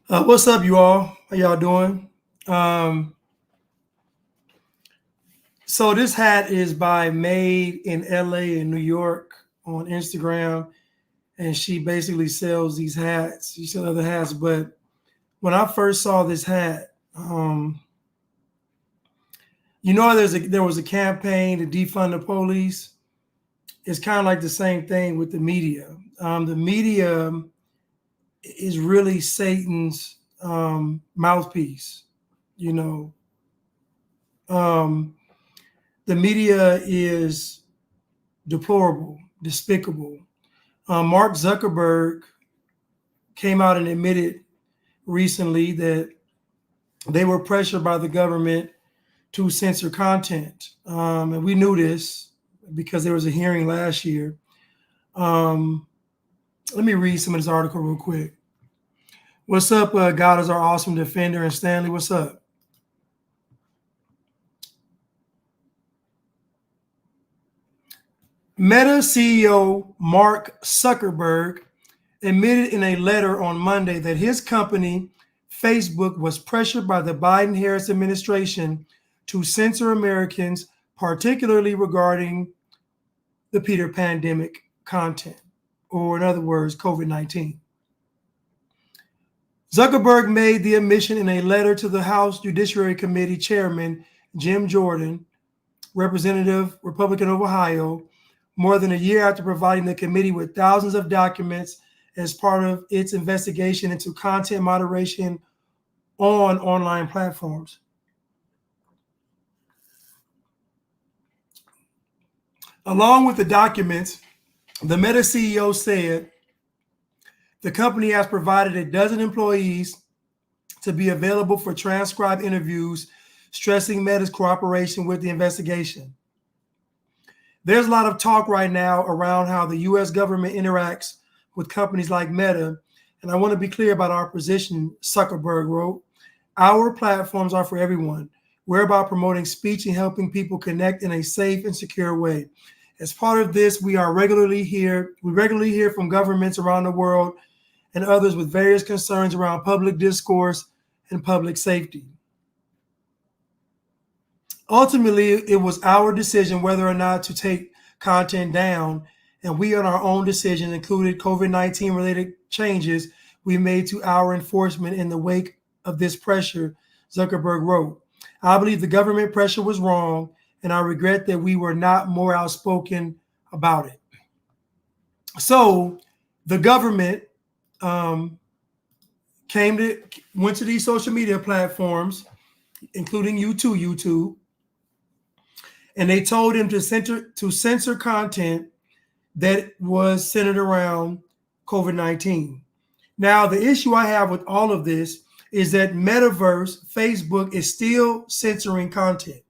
What's up, you all? How y'all doing? Um, so this hat is by Made in LA and New York on Instagram, and she basically sells these hats. She sells other hats, but when I first saw this hat, there was a campaign to defund the police. It's kind of like the same thing with the media. The media is really Satan's mouthpiece. You know, um, the media is deplorable, despicable. Mark Zuckerberg came out and admitted recently that they were pressured by the government to censor content. And we knew this because there was a hearing last year. Um, Let me read some of this article real quick. What's up, God is our awesome defender, and Stanley, what's up? Meta CEO Mark Zuckerberg admitted in a letter on Monday that his company, Facebook, was pressured by the Biden Harris administration to censor Americans, particularly regarding the Peter pandemic content, or in other words, COVID 19. Zuckerberg made the admission in a letter to the House Judiciary Committee Chairman Jim Jordan, Representative, Republican of Ohio, more than a year after providing the committee with thousands of documents as part of its investigation into content moderation on online platforms. Along with the documents, the Meta CEO said the company has provided a dozen employees to be available for transcribed interviews, stressing Meta's cooperation with the investigation. There's a lot of talk right now around how the US government interacts with companies like Meta, and I want to be clear about our position, Zuckerberg wrote. Our platforms are for everyone. We're about promoting speech and helping people connect in a safe and secure way. As part of this, we regularly hear from governments around the world and others with various concerns around public discourse and public safety. Ultimately, it was our decision whether or not to take content down, and we on our own decision included COVID-19 related changes we made to our enforcement in the wake of this pressure, Zuckerberg wrote. I believe the government pressure was wrong, and I regret that we were not more outspoken about it. So the government went to these social media platforms, including YouTube, and they told him to censor content that was centered around COVID-19. Now, the issue I have with all of this is that Metaverse, Facebook, is still censoring content.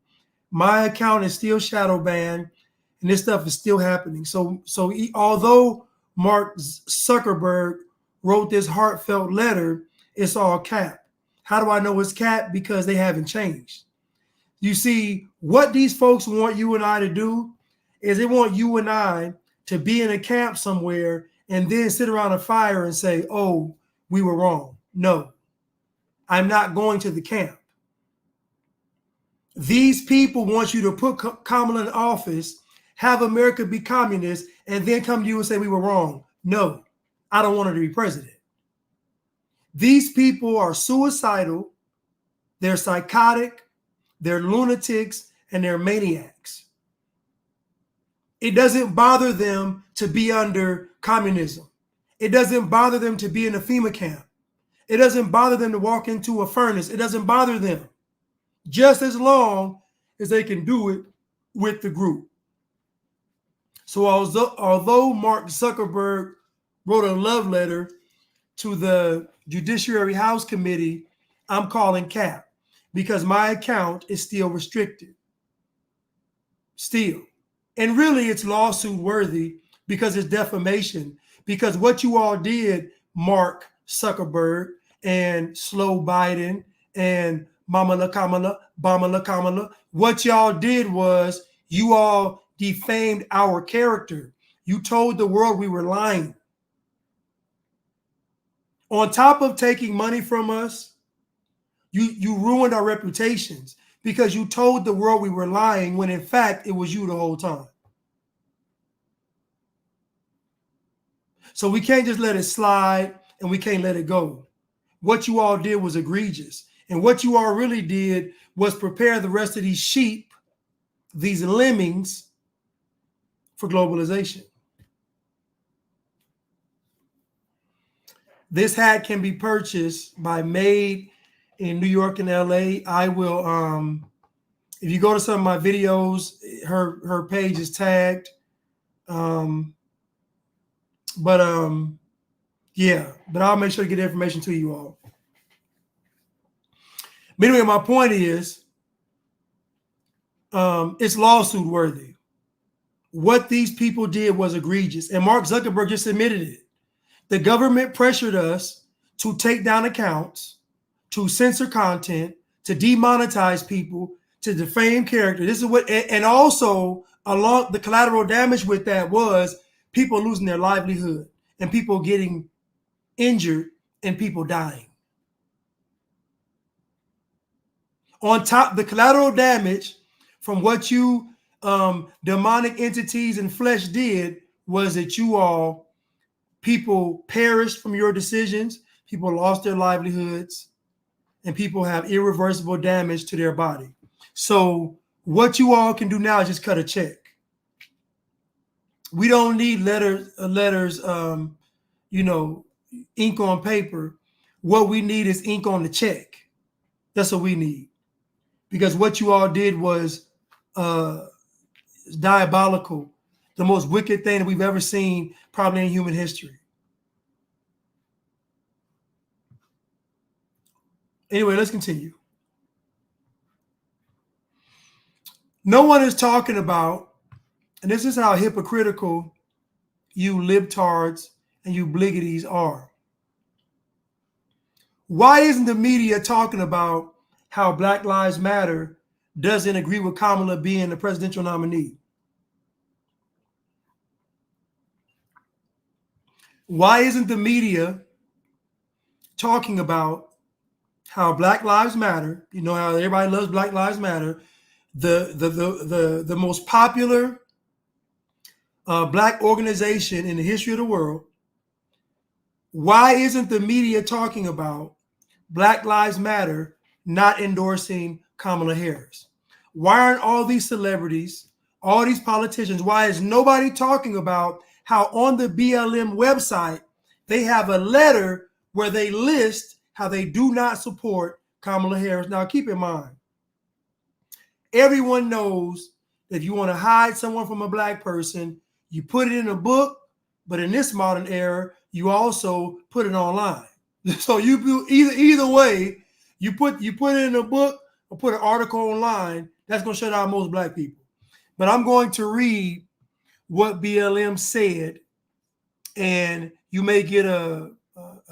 My account is still shadow banned, and this stuff is still happening. Although Mark Zuckerberg wrote this heartfelt letter, it's all cap. How do I know it's cap? Because they haven't changed. You see, what these folks want you and I to do is they want you and I to be in a camp somewhere and then sit around a fire and say, oh, we were wrong. No, I'm not going to the camp. These people want you to put Kamala in office, have America be communist, and then come to you and say we were wrong. No, I don't want her to be president. These people are suicidal, they're psychotic, they're lunatics, and they're maniacs. It doesn't bother them to be under communism. It doesn't bother them to be in a FEMA camp. It doesn't bother them to walk into a furnace. It doesn't bother them, just as long as they can do it with the group. So although Mark Zuckerberg wrote a love letter to the Judiciary House Committee, I'm calling cap because my account is still restricted. Still. And really, it's lawsuit worthy because it's defamation. Because what you all did, Mark Zuckerberg and Slow Biden and Mama La Kamala, Bama La Kamala, what y'all did was you all defamed our character. You told the world we were lying. On top of taking money from us, you ruined our reputations because you told the world we were lying when in fact it was you the whole time. So we can't just let it slide and we can't let it go. What you all did was egregious. And what you all really did was prepare the rest of these sheep, these lemmings, for globalization. This hat can be purchased by Made in New York and LA. I will, if you go to some of my videos, her page is tagged. Yeah, but I'll make sure to get information to you all. But anyway, my point is, it's lawsuit worthy. What these people did was egregious, and Mark Zuckerberg just admitted it. The government pressured us to take down accounts, to censor content, to demonetize people, to defame character. This is what, and also along the collateral damage with that was people losing their livelihood and people getting injured and people dying. On top, the collateral damage from what you demonic entities and flesh did was that you all, people perished from your decisions, people lost their livelihoods, and people have irreversible damage to their body. So what you all can do now is just cut a check. We don't need letters, ink on paper. What we need is ink on the check. That's what we need. Because what you all did was diabolical, the most wicked thing that we've ever seen probably in human history. Anyway, let's continue. No one is talking about, and this is how hypocritical you libtards and you bliggedies are. Why isn't the media talking about how Black Lives Matter doesn't agree with Kamala being the presidential nominee? Why isn't the media talking about how Black Lives Matter, you know how everybody loves Black Lives Matter, the most popular Black organization in the history of the world? Why isn't the media talking about Black Lives Matter not endorsing Kamala Harris? Why aren't all these celebrities, all these politicians, why is nobody talking about how on the BLM website, they have a letter where they list how they do not support Kamala Harris? Now, keep in mind, everyone knows that if you want to hide someone from a Black person, you put it in a book, but in this modern era, you also put it online. So you do either way, you put it in a book or put an article online, that's going to shut out most Black people. But I'm going to read what BLM said, and you may get a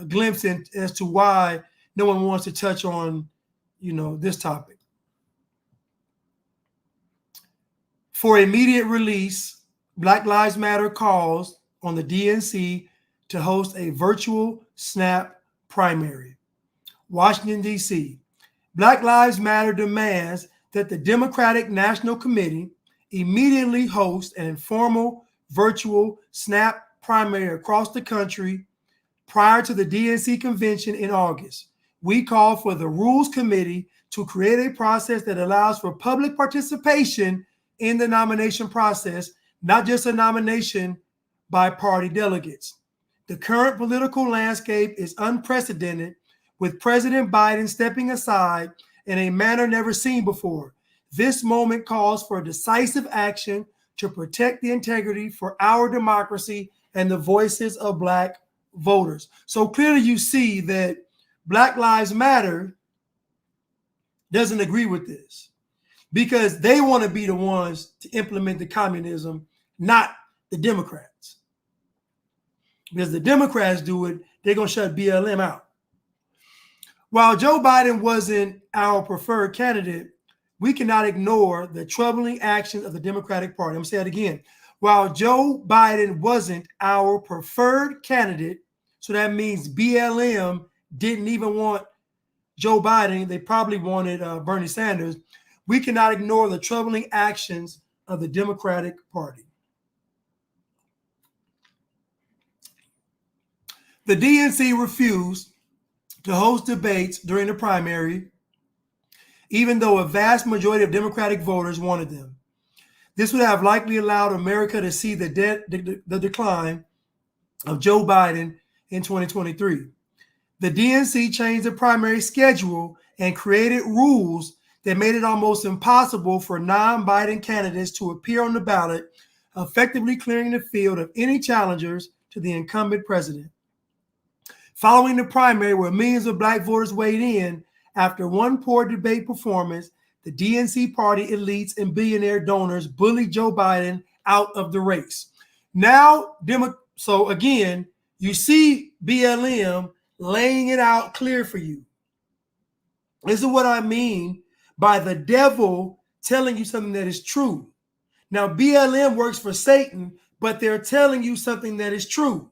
glimpse as to why no one wants to touch on, this topic. For immediate release, Black Lives Matter calls on the DNC to host a virtual snap primary. Washington, D.C. Black Lives Matter demands that the Democratic National Committee immediately host an informal virtual snap primary across the country prior to the DNC convention in August. We call for the Rules Committee to create a process that allows for public participation in the nomination process, not just a nomination by party delegates. The current political landscape is unprecedented, with President Biden stepping aside in a manner never seen before. This moment calls for decisive action to protect the integrity for our democracy and the voices of Black voters. So clearly you see that Black Lives Matter doesn't agree with this because they want to be the ones to implement the communism, not the Democrats. Because the Democrats do it, they're going to shut BLM out. While Joe Biden wasn't our preferred candidate, we cannot ignore the troubling actions of the Democratic Party. I'm going to say it again. While Joe Biden wasn't our preferred candidate, So that means BLM didn't even want Joe Biden. They probably wanted Bernie Sanders. We cannot ignore the troubling actions of the Democratic Party. The DNC refused to host debates during the primary, even though a vast majority of Democratic voters wanted them. This would have likely allowed America to see the decline of Joe Biden in 2023. The DNC changed the primary schedule and created rules that made it almost impossible for non-Biden candidates to appear on the ballot, effectively clearing the field of any challengers to the incumbent president. Following the primary, where millions of Black voters weighed in, after one poor debate performance, the DNC party elites and billionaire donors bullied Joe Biden out of the race. Now, so again, you see BLM laying it out clear for you. This is what I mean by the devil telling you something that is true. Now, BLM works for Satan, but they're telling you something that is true.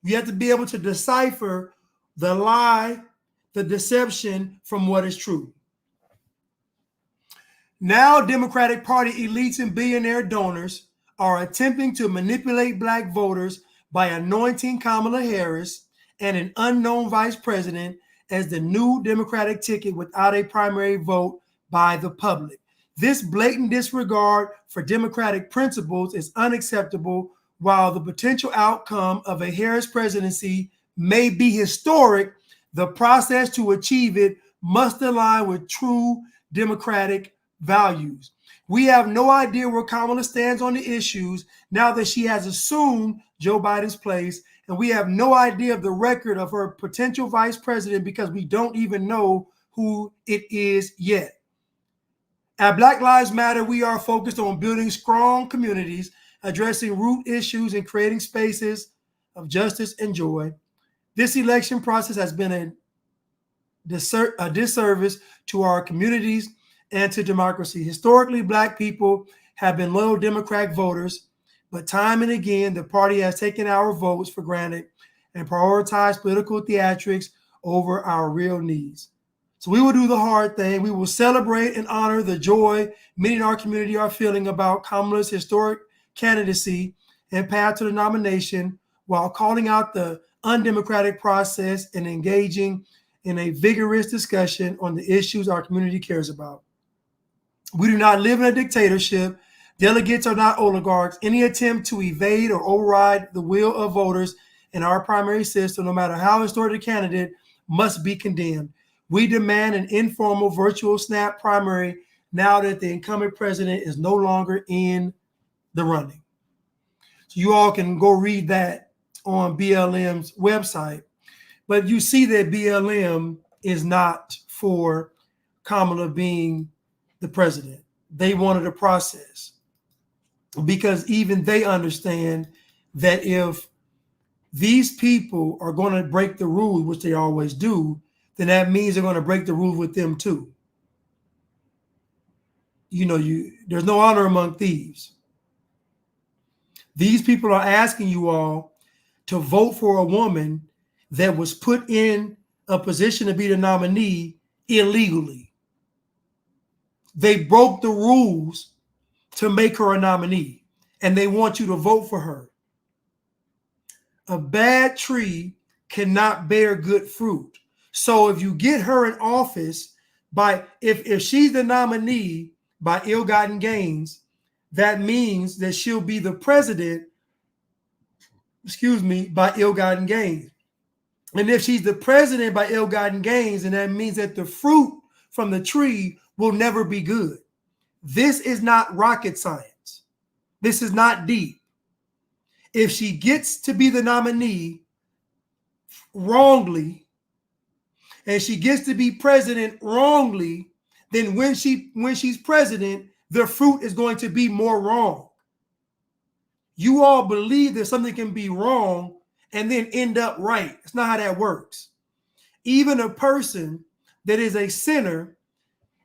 You have to be able to decipher the lie, the deception from what is true. Now, Democratic Party elites and billionaire donors are attempting to manipulate Black voters by anointing Kamala Harris and an unknown vice president as the new Democratic ticket without a primary vote by the public. This blatant disregard for democratic principles is unacceptable. While the potential outcome of a Harris presidency may be historic, the process to achieve it must align with true democratic values. We have no idea where Kamala stands on the issues now that she has assumed Joe Biden's place, and we have no idea of the record of her potential vice president because we don't even know who it is yet. At Black Lives Matter, we are focused on building strong communities, addressing root issues, and creating spaces of justice and joy. This election process has been a disservice to our communities and to democracy. Historically, Black people have been loyal Democratic voters, but time and again, the party has taken our votes for granted and prioritized political theatrics over our real needs. So we will do the hard thing. We will celebrate and honor the joy many in our community are feeling about Kamala's historic candidacy and path to the nomination, while calling out the undemocratic process and engaging in a vigorous discussion on the issues our community cares about. We do not live in a dictatorship. Delegates are not oligarchs. Any attempt to evade or override the will of voters in our primary system, no matter how historic the candidate, must be condemned. We demand an informal virtual snap primary now that the incumbent president is no longer in the running. So you all can go read that on BLM's website. But you see that BLM is not for Kamala being the president. They wanted a process because even they understand that if these people are going to break the rules, which they always do, then that means they're going to break the rules with them too. There's no honor among thieves. These people are asking you all to vote for a woman that was put in a position to be the nominee illegally. They broke the rules to make her a nominee, and they want you to vote for her. A bad tree cannot bear good fruit. So if you get her in office if she's the nominee by ill-gotten gains, that means that she'll be the president, by ill-gotten gains. And if she's the president by ill-gotten gains, then that means that the fruit from the tree will never be good. This is not rocket science. This is not deep. If she gets to be the nominee wrongly, and she gets to be president wrongly, then when she's president, the fruit is going to be more wrong. You all believe that something can be wrong and then end up right. It's not how that works. Even a person that is a sinner,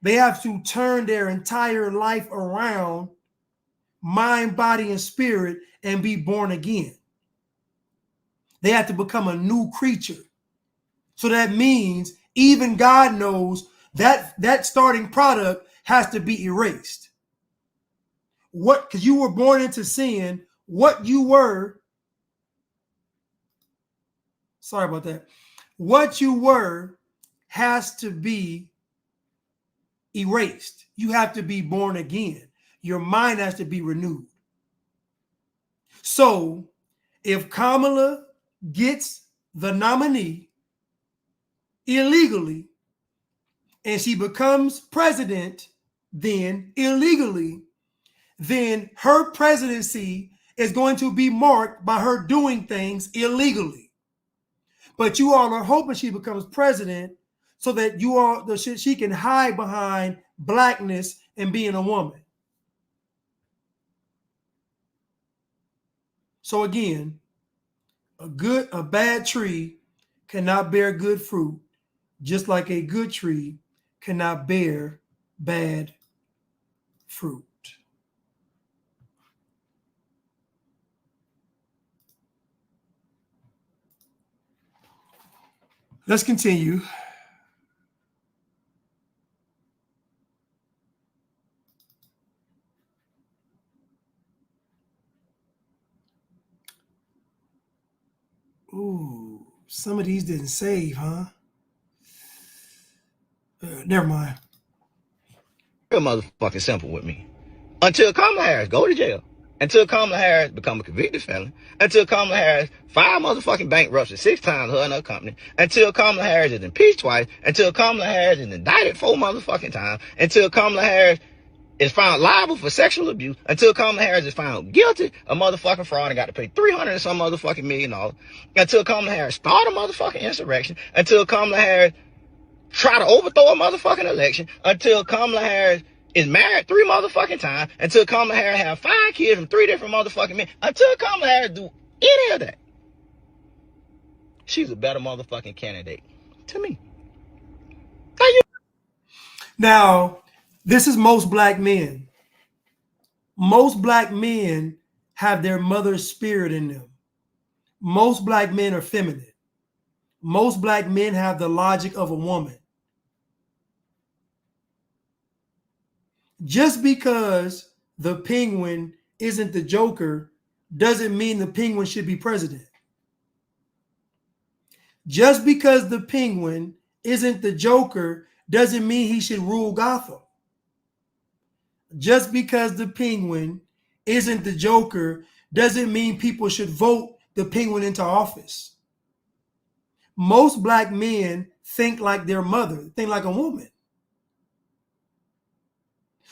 they have to turn their entire life around, mind, body, and spirit, and be born again. They have to become a new creature. So that means even God knows that that starting product has to be erased. What, because you were born into sin, what you were, sorry about that, what you were has to be erased. You have to be born again. Your mind has to be renewed. So if Kamala gets the nominee illegally and she becomes president, then illegally, then her presidency is going to be marked by her doing things illegally. But you all are hoping she becomes president so that you all she can hide behind blackness and being a woman. So again, a bad tree cannot bear good fruit, just like a good tree cannot bear bad fruit. Let's continue. Ooh, some of these didn't save, huh? Never mind. Real motherfucking simple with me. Until Kamala Harris go to jail, until Kamala Harris become a convicted felon, until Kamala Harris file motherfucking bankruptcy 6 times her and her company, until Kamala Harris is impeached twice, until Kamala Harris is indicted 4 motherfucking times, until Kamala Harris is found liable for sexual abuse, until Kamala Harris is found guilty of motherfucking fraud and got to pay $300 and some motherfucking million, until Kamala Harris start a motherfucking insurrection, until Kamala Harris try to overthrow a motherfucking election, until Kamala Harris is married 3 motherfucking times, until Kamala Harris have 5 kids from 3 different motherfucking men, until Kamala Harris do any of that, she's a better motherfucking candidate to me. Now, this is most black men. Most black men have their mother's spirit in them. Most black men are feminine. Most black men have the logic of a woman. Just because the penguin isn't the Joker doesn't mean the penguin should be president. Just because the penguin isn't the Joker doesn't mean he should rule Gotham. Just because the penguin isn't the Joker doesn't mean people should vote the penguin into office. Most black men think like their mother, think like a woman.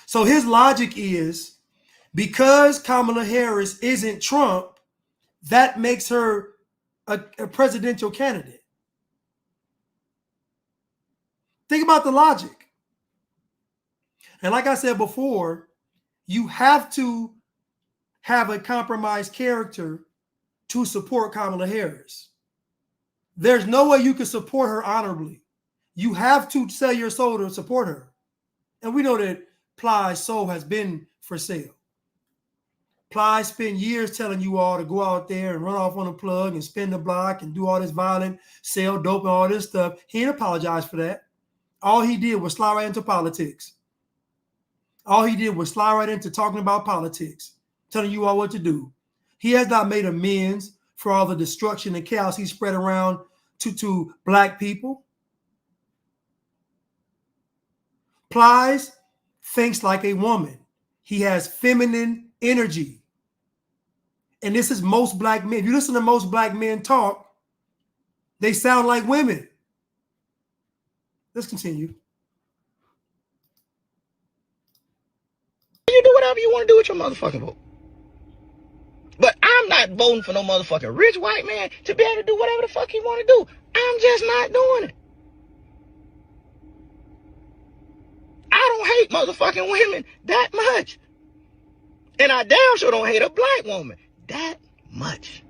So his logic is, because Kamala Harris isn't Trump, that makes her a presidential candidate. Think about the logic. And like I said before, you have to have a compromised character to support Kamala Harris. There's no way you can support her honorably. You have to sell your soul to support her. And we know that Ply's soul has been for sale. Ply spent years telling you all to go out there and run off on a plug and spin the block and do all this violent, sell dope and all this stuff. He didn't apologize for that. All he did was slide right into politics. All he did was slide right into talking about politics, telling you all what to do. He has not made amends for all the destruction and chaos he spread around to black people. Plies thinks like a woman. He has feminine energy. And this is most black men. If you listen to most black men talk, they sound like women. Let's continue. You do whatever you want to do with your motherfucking vote. But I'm not voting for no motherfucking rich white man to be able to do whatever the fuck he want to do. I'm just not doing it. I don't hate motherfucking women that much. And I damn sure don't hate a black woman that much.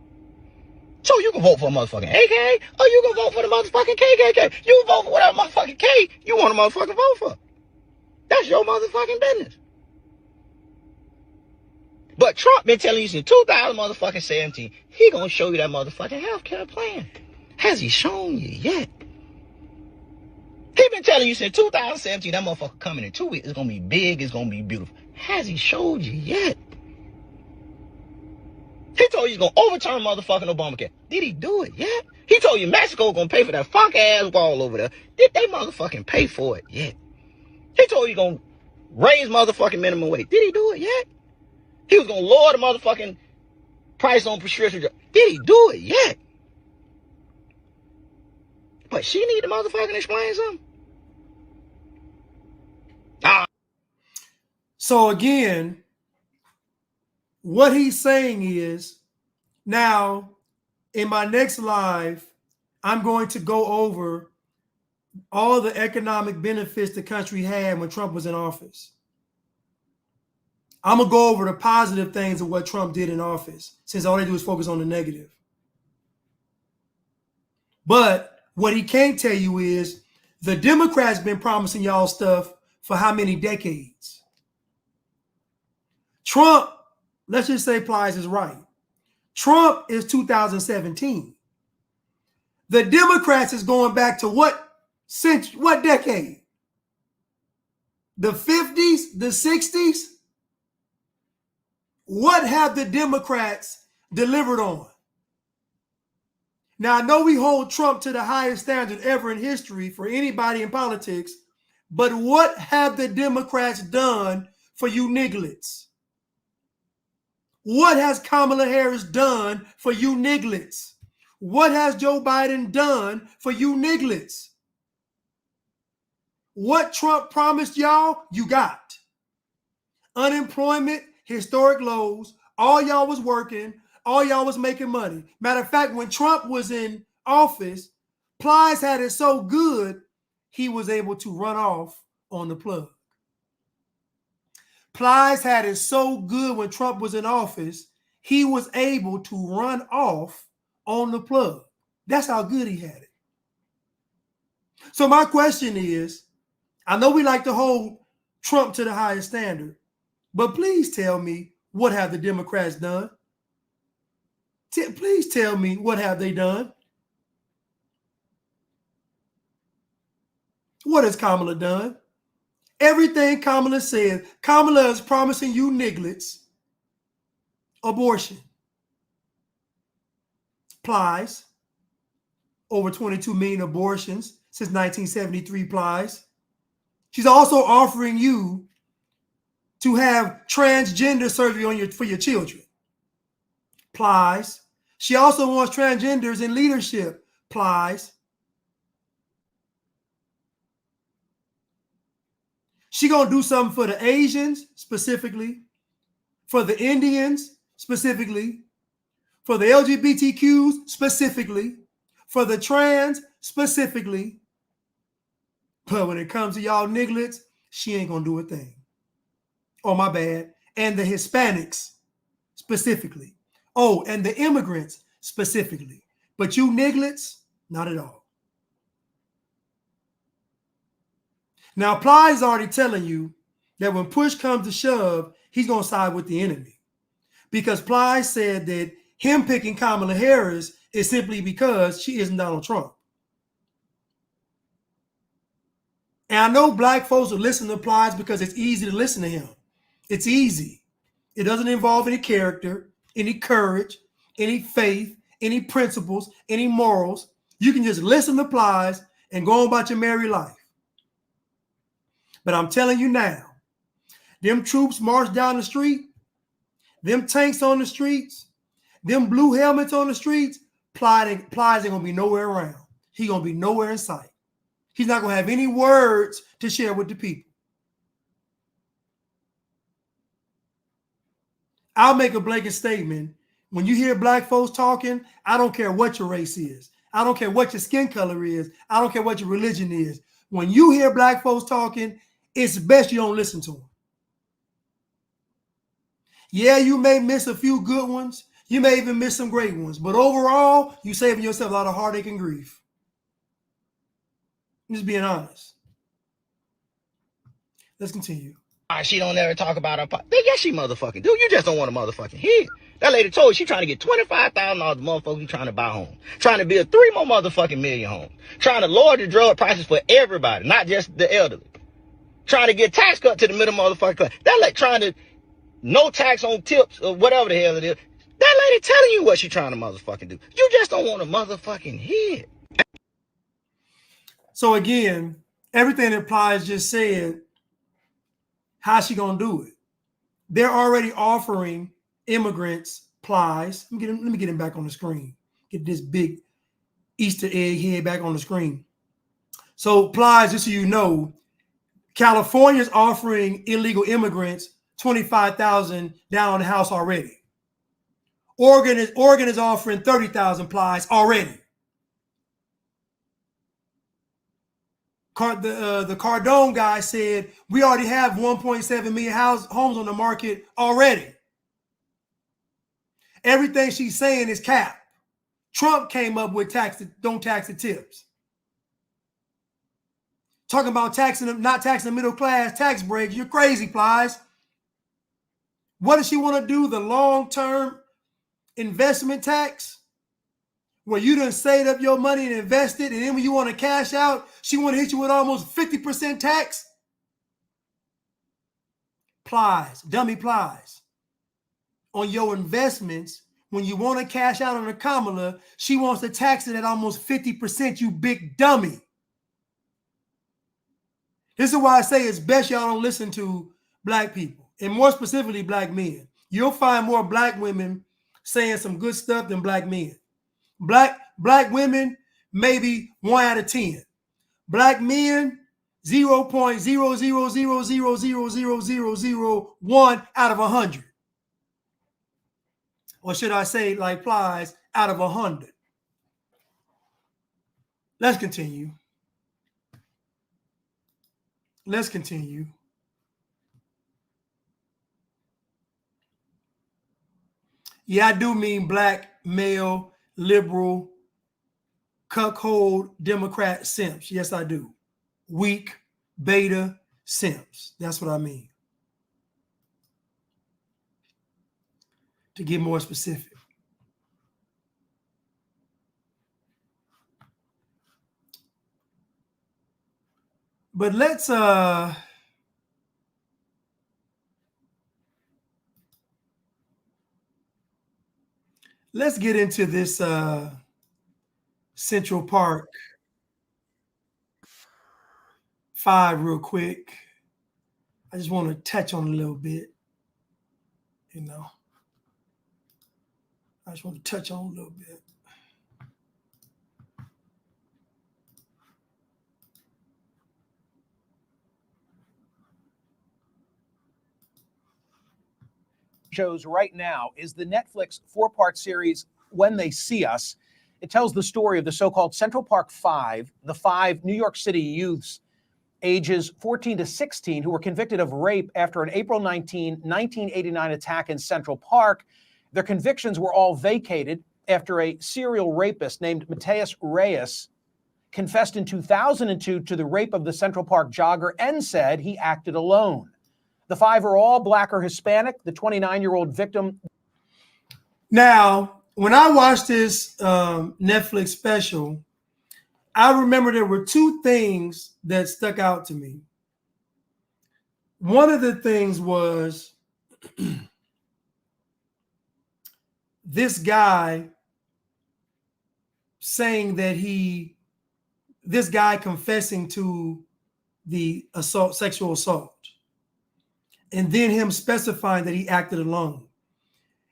So you can vote for a motherfucking AKA, or you can vote for the motherfucking KKK. You can vote for whatever motherfucking K you want to motherfucking vote for. That's your motherfucking business. But Trump been telling you since 2017, he gonna show you that motherfucking healthcare plan. Has he shown you yet? He been telling you since 2017 that motherfucker coming in 2 weeks. It's gonna be big. It's gonna be beautiful. Has he showed you yet? He told you he's gonna overturn motherfucking Obamacare. Did he do it yet? He told you Mexico gonna pay for that funk ass wall over there. Did they motherfucking pay for it yet? He told you he's gonna raise motherfucking minimum wage. Did he do it yet? He was gonna lower the motherfucking price on prescription drugs. Did he do it yet? But she need to motherfucking explain something. So again, what he's saying is, now in my next live, I'm going to go over all the economic benefits the country had when Trump was in office. I'm going to go over the positive things of what Trump did in office, since all they do is focus on the negative. But what he can't tell you is the Democrats been promising y'all stuff for how many decades? Trump, let's just say Plies is right. Trump is 2017. The Democrats is going back to what century, what decade? The 50s, the 60s? What have the Democrats delivered on? Now, I know we hold Trump to the highest standard ever in history for anybody in politics, but what have the Democrats done for you nigglets? What has Kamala Harris done for you nigglets? What has Joe Biden done for you nigglets? What Trump promised y'all, you got. Unemployment, historic lows. All y'all was working. All y'all was making money. Matter of fact, when Trump was in office, Plies had it so good, he was able to run off on the plug. Plies had it so good when Trump was in office, he was able to run off on the plug. That's how good he had it. So my question is, I know we like to hold Trump to the highest standard, but please tell me, what have the Democrats done? Please tell me, what have they done? What has Kamala done? Everything Kamala said, Kamala is promising you nigglets abortion. Plies. Over 22 million abortions since 1973 Plies. She's also offering you to have transgender surgery for your children. Plies. She also wants transgenders in leadership. Plies. She gonna do something for the Asians specifically, for the Indians specifically, for the LGBTQs specifically, for the trans specifically. But when it comes to y'all nigglets, she ain't gonna do a thing. Oh, my bad. And the Hispanics specifically. Oh, and the immigrants specifically. But you nigglets, not at all. Now, Plies is already telling you that when push comes to shove, he's going to side with the enemy. Because Plies said that him picking Kamala Harris is simply because she isn't Donald Trump. And I know black folks will listen to Plies because it's easy to listen to him. It's easy. It doesn't involve any character, any courage, any faith, any principles, any morals. You can just listen to Plies and go on about your merry life. But I'm telling you now, them troops march down the street, them tanks on the streets, them blue helmets on the streets, Plies ain't going to be nowhere around. He's going to be nowhere in sight. He's not going to have any words to share with the people. I'll make a blanket statement. When you hear black folks talking, I don't care what your race is. I don't care what your skin color is. I don't care what your religion is. When you hear black folks talking, it's best you don't listen to them. Yeah, you may miss a few good ones. You may even miss some great ones. But overall, you're saving yourself a lot of heartache and grief. I'm just being honest. Let's continue. She don't ever talk about her. Yes, she motherfucking do. You just don't want a motherfucking hit. That lady told you she trying to get $25,000 a motherfucker who trying to buy homes. Trying to build 3 more motherfucking million homes. Trying to lower the drug prices for everybody, not just the elderly. Trying to get tax cut to the middle motherfucking class. That like trying to no tax on tips or whatever the hell it is. That lady telling you what she trying to motherfucking do. You just don't want a motherfucking hit. So again, everything that Plies just said, how's she gonna do it? They're already offering immigrants Plies. Let me get him back on the screen. Get this big Easter egg head back on the screen. So Plies, just so you know, California's offering illegal immigrants $25,000 down on the house already. Oregon is offering 30,000 Plies already. The Cardone guy said we already have 1.7 million homes on the market already. Everything she's saying is cap. Trump came up with don't tax the tips. Talking about not taxing the middle class, tax breaks. You're crazy, Plies. What does she want to do? The long-term investment tax? Where you done saved up your money and invested, and then when you want to cash out, she want to hit you with almost 50% tax? Plies, dummy Plies. On your investments, when you want to cash out on a Kamala, she wants to tax it at almost 50%, you big dummy. This is why I say it's best y'all don't listen to black people, and more specifically black men. You'll find more black women saying some good stuff than black men. Black women, maybe 1 out of 10. Black men, 0.000000001 out of 100. Or should I say, like Plies, out of 100. Let's continue. Let's continue. Yeah, I do mean black, male, liberal, cuckold, Democrat simps. Yes, I do. Weak, beta, simps. That's what I mean. To get more specific. But let's get into this Central Park 5 real quick. I just want to touch on it a little bit. You know, I just want to touch on a little bit. Shows right now is the Netflix 4-part series When They See Us. It tells the story of the so-called Central Park 5, the 5 New York City youths ages 14 to 16 who were convicted of rape after an April 19, 1989 attack in Central Park. Their convictions were all vacated after a serial rapist named Mateus Reyes confessed in 2002 to the rape of the Central Park jogger and said he acted alone. The 5 are all black or Hispanic. The 29-year-old victim. Now, when I watched this Netflix special, I remember there were 2 things that stuck out to me. One of the things was this guy saying that this guy confessing to the sexual assault. And then him specifying that he acted alone.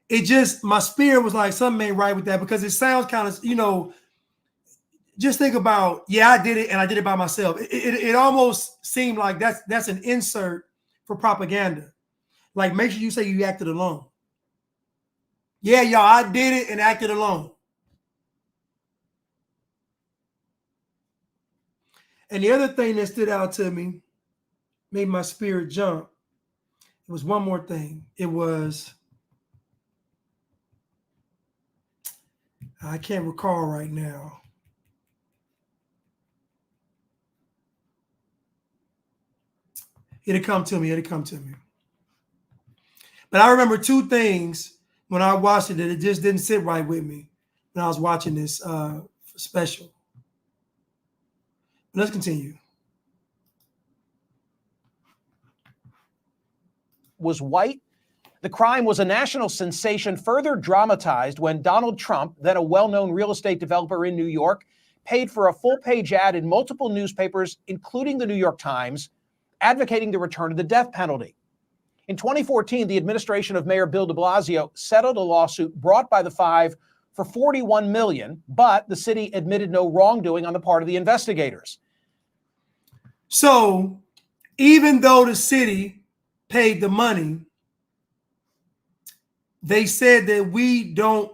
It just, my spirit was like, something ain't right with that, because it sounds kind of, you know, just think about, yeah, I did it and I did it by myself. It almost seemed like that's an insert for propaganda. Like, make sure you say you acted alone. Yeah, y'all, I did it and acted alone. And the other thing that stood out to me, made my spirit jump, it was one more thing. It was, I can't recall right now. It'll come to me. It'll come to me. But I remember two things when I watched it that it just didn't sit right with me when I was watching this special. Let's continue. Was white. The crime was a national sensation, further dramatized when Donald Trump, then a well-known real estate developer in New York, paid for a full-page ad in multiple newspapers, including the New York Times, advocating the return of the death penalty. In 2014, the administration of Mayor Bill de Blasio settled a lawsuit brought by the five for $41 million, but the city admitted no wrongdoing on the part of the investigators. So even though the city paid the money, they said that we don't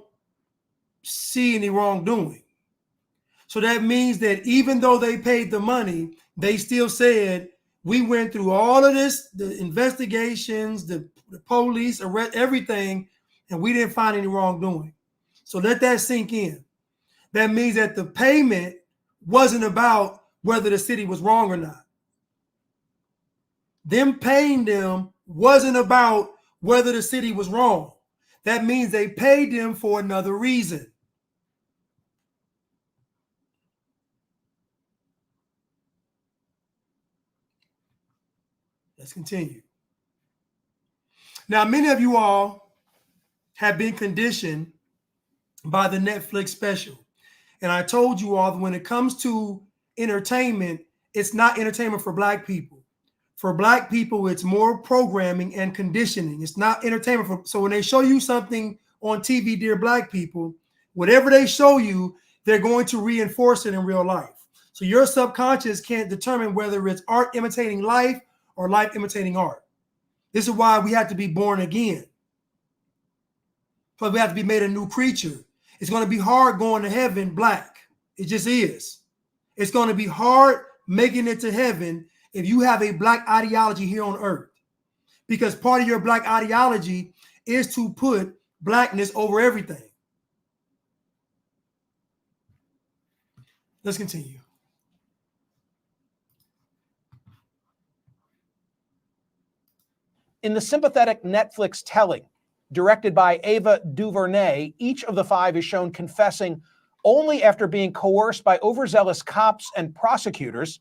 see any wrongdoing. So that means that even though they paid the money, they still said, we went through all of this, the investigations, the police, arrest, everything, and we didn't find any wrongdoing. So let that sink in. That means that the payment wasn't about whether the city was wrong or not. Them paying them wasn't about whether the city was wrong. That means they paid them for another reason. Let's continue. Now, many of you all have been conditioned by the Netflix special. And I told you all that when it comes to entertainment, it's not entertainment for Black people. For Black people, it's more programming and conditioning. It's not entertainment. So when they show you something on TV, dear Black people, whatever they show you, they're going to reinforce it in real life. So your subconscious can't determine whether it's art imitating life or life imitating art. This is why we have to be born again. Because we have to be made a new creature. It's going to be hard going to heaven Black. It just is. It's going to be hard making it to heaven if you have a Black ideology here on earth. Because part of your Black ideology is to put Blackness over everything. Let's continue. In the sympathetic Netflix telling, directed by Ava DuVernay, each of the five is shown confessing only after being coerced by overzealous cops and prosecutors.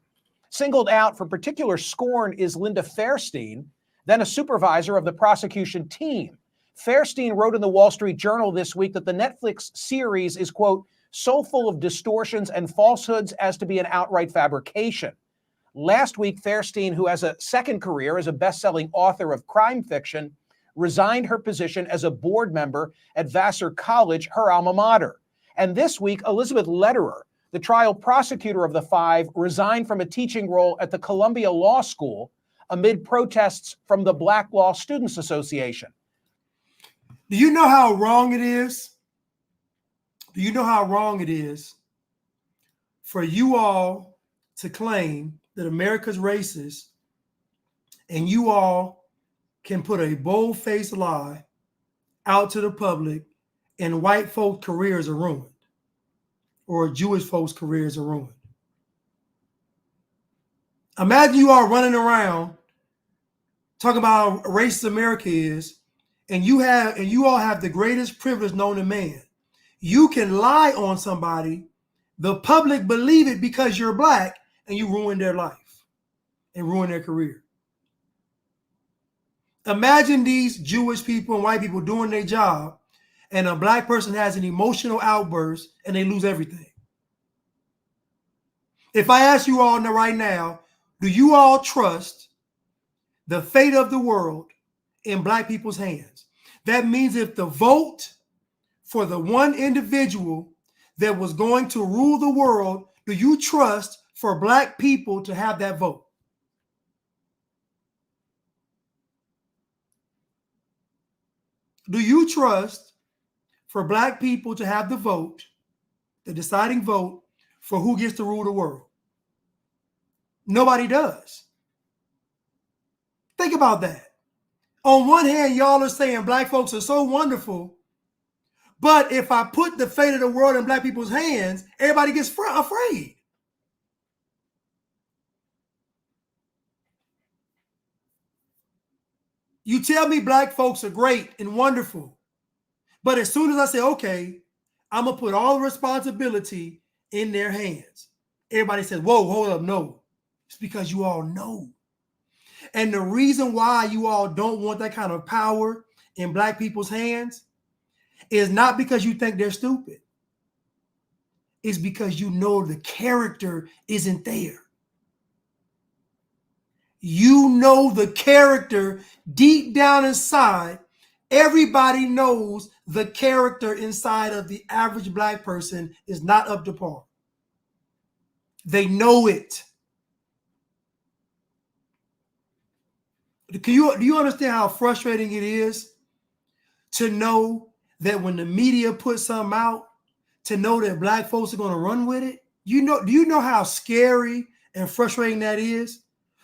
Singled out for particular scorn is Linda Fairstein, then a supervisor of the prosecution team. Fairstein wrote in the Wall Street Journal this week that the Netflix series is, quote, so full of distortions and falsehoods as to be an outright fabrication. Last week, Fairstein, who has a second career as a best-selling author of crime fiction, resigned her position as a board member at Vassar College, her alma mater. And this week, Elizabeth Lederer, the trial prosecutor of the five, resigned from a teaching role at the Columbia Law School amid protests from the Black Law Students Association. Do you know how wrong it is? Do you know how wrong it is for you all to claim that America's racist and you all can put a bold-faced lie out to the public and white folks' careers are ruined or Jewish folks' careers are ruined? Imagine you are running around talking about how racist America is, and you all have the greatest privilege known to man. You can lie on somebody, the public believe it because you're Black, and you ruin their life and ruin their career. Imagine these Jewish people and white people doing their job, and a Black person has an emotional outburst and they lose everything. If I ask you all right now, do you all trust the fate of the world in Black people's hands? That means if the vote for the one individual that was going to rule the world, do you trust for Black people to have that vote? Do you trust for Black people to have the vote, the deciding vote for who gets to rule the world? Nobody does. Think about that. On one hand, y'all are saying Black folks are so wonderful, but if I put the fate of the world in Black people's hands, everybody gets afraid. You tell me black folks are great and wonderful. But as soon as I say, okay, I'm going to put all the responsibility in their hands, everybody says, whoa, hold up, no. It's because you all know. And the reason why you all don't want that kind of power in black people's hands is not because you think they're stupid. It's because you know the character isn't there. You know the character deep down inside. Everybody knows the character inside of the average black person is not up to par. They know it. Do you understand how frustrating it is to know that when the media puts something out, to know that black folks are going to run with it? Do you know how scary and frustrating that is?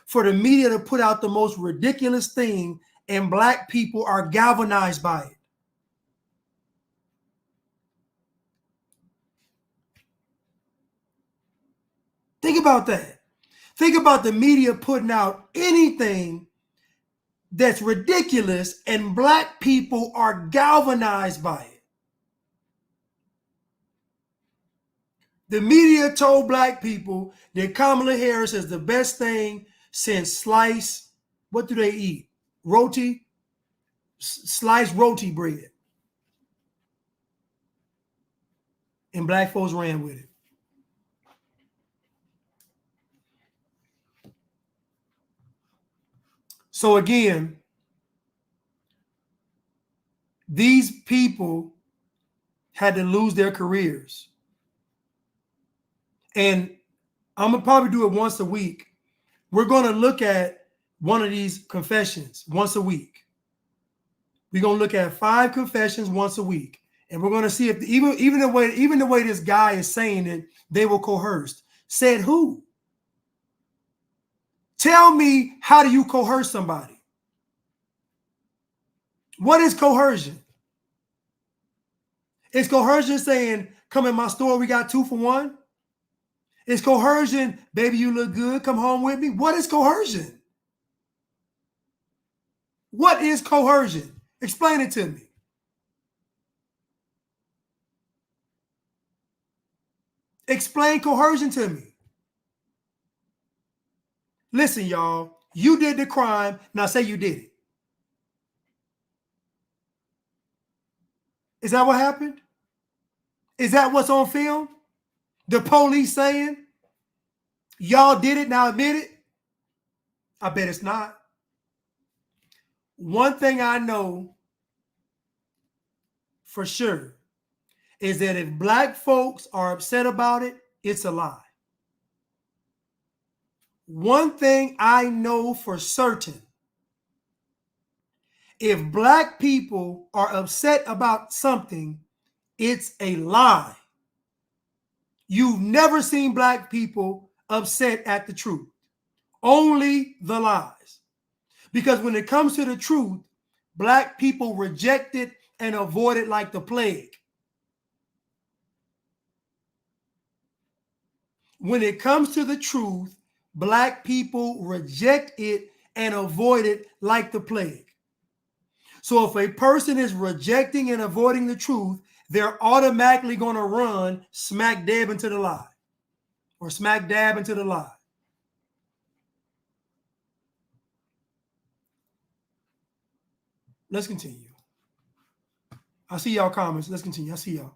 For the media to put out the most ridiculous thing and black people are galvanized by it. Think about that. Think about the media putting out anything that's ridiculous and black people are galvanized by it. The media told black people that Kamala Harris is the best thing since sliced, what do they eat? Roti? Sliced roti bread. And black folks ran with it. So again, these people had to lose their careers. And I'm going to probably do it once a week. We're going to look at one of these confessions once a week. We're going to look at 5 confessions once a week. And we're going to see if even the way this guy is saying it, they were coerced. Said who? Tell me, how do you coerce somebody? What is coercion? Is coercion saying, come in my store, we got 2 for 1? Is coercion, baby, you look good, come home with me? What is coercion? What is coercion? Explain it to me. Explain coercion to me. Listen, y'all, you did the crime. Now say you did it. Is that what happened? Is that what's on film? The police saying, y'all did it, now admit it? I bet it's not. One thing I know for sure is that if black folks are upset about it, it's a lie. One thing I know for certain, if black people are upset about something, it's a lie. You've never seen black people upset at the truth. Only the lies. Because when it comes to the truth, black people reject it and avoid it like the plague. When it comes to the truth, black people reject it and avoid it like the plague. So if a person is rejecting and avoiding the truth, they're automatically going to run smack dab into the lie or smack dab into the lie. Let's continue. I see y'all comments. Let's continue. I see y'all.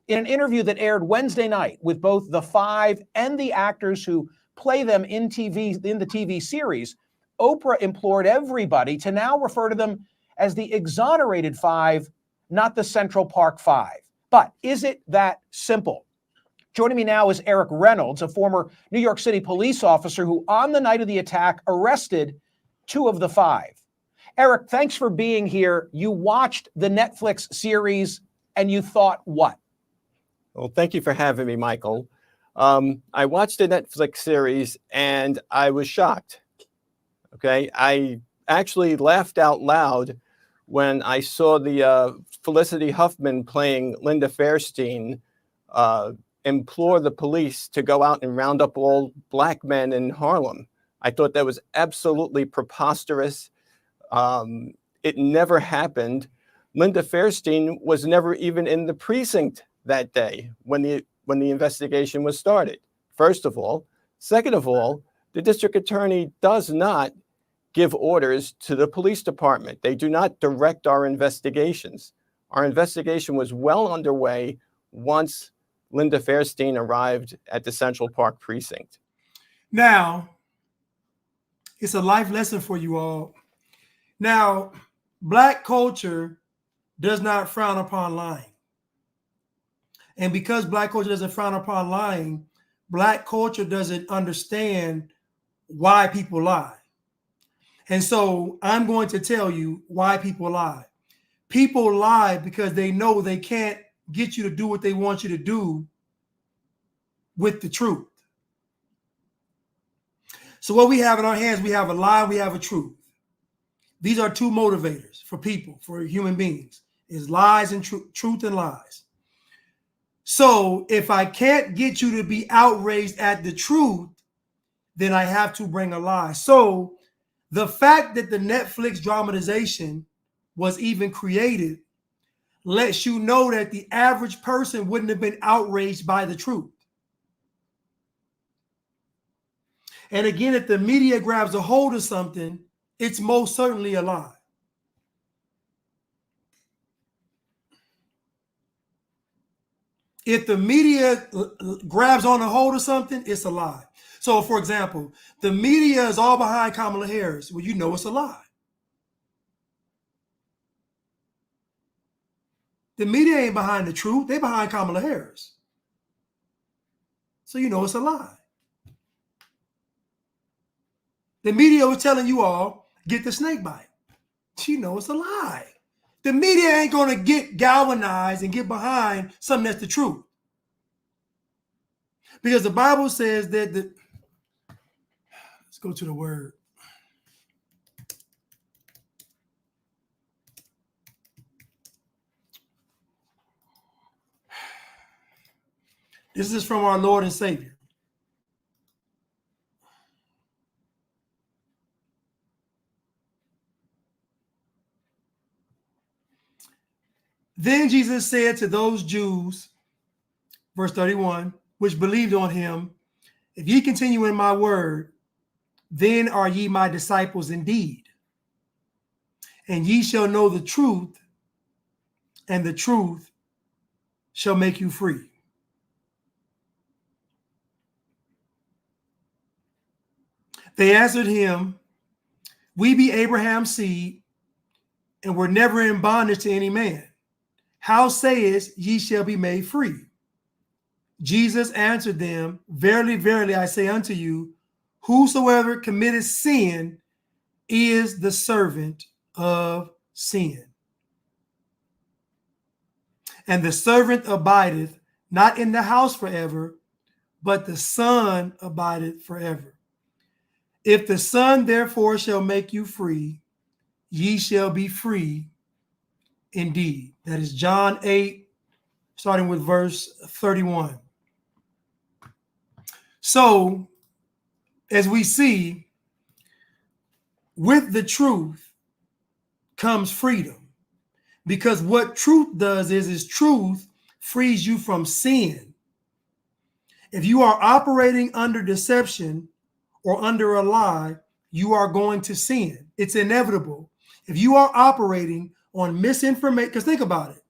In an interview that aired Wednesday night with both the 5 and the actors who play them in the TV series, Oprah implored everybody to now refer to them as the exonerated 5, not the Central Park 5. But is it that simple? Joining me now is Eric Reynolds, a former New York City police officer who on the night of the attack arrested 2 of the 5. Eric, thanks for being here. You watched the Netflix series and you thought what? Well, thank you for having me, Michael. I watched the Netflix series and I was shocked. Okay, I actually laughed out loud when I saw the Felicity Huffman playing Linda Fairstein implore the police to go out and round up all black men in Harlem. I thought that was absolutely preposterous. It never happened. Linda Fairstein was never even in the precinct that day when the investigation was started, first of all. Second of all, the district attorney does not give orders to the police department. They do not direct our investigations. Our investigation was well underway once Linda Fairstein arrived at the Central Park precinct. Now, it's a life lesson for you all. Now, Black culture does not frown upon lying. And because Black culture doesn't frown upon lying, Black culture doesn't understand why people lie. And so I'm going to tell you why people lie. People lie because they know they can't get you to do what they want you to do with the truth. So what we have in our hands, we have a lie, we have a truth. These are two motivators for people, for human beings, is lies and truth and lies. So if I can't get you to be outraged at the truth, then I have to bring a lie. So the fact that the Netflix dramatization was even created lets you know that the average person wouldn't have been outraged by the truth. And again, if the media grabs a hold of something, it's most certainly a lie. If the media grabs on a hold of something, it's a lie. So, for example, the media is all behind Kamala Harris. Well, you know it's a lie. The media ain't behind the truth. They're behind Kamala Harris. So you know it's a lie. The media was telling you all, get the snake bite. You know it's a lie. The media ain't going to get galvanized and get behind something that's the truth. Because the Bible says that let's go to the word. This is from our Lord and Savior. Then Jesus said to those Jews, verse 31, which believed on him, if ye continue in my word, then are ye my disciples indeed. And ye shall know the truth, and the truth shall make you free. They answered him, we be Abraham's seed, and were never in bondage to any man. How sayest ye shall be made free? Jesus answered them, verily, verily, I say unto you, whosoever committeth sin is the servant of sin. And the servant abideth not in the house forever, but the Son abideth forever. If the Son therefore shall make you free, ye shall be free indeed. That is John 8, starting with verse 31. So, as we see, with the truth comes freedom. Because what truth does is truth frees you from sin. If you are operating under deception or under a lie, you are going to sin. It's inevitable. If you are operating on misinformation, because think about it.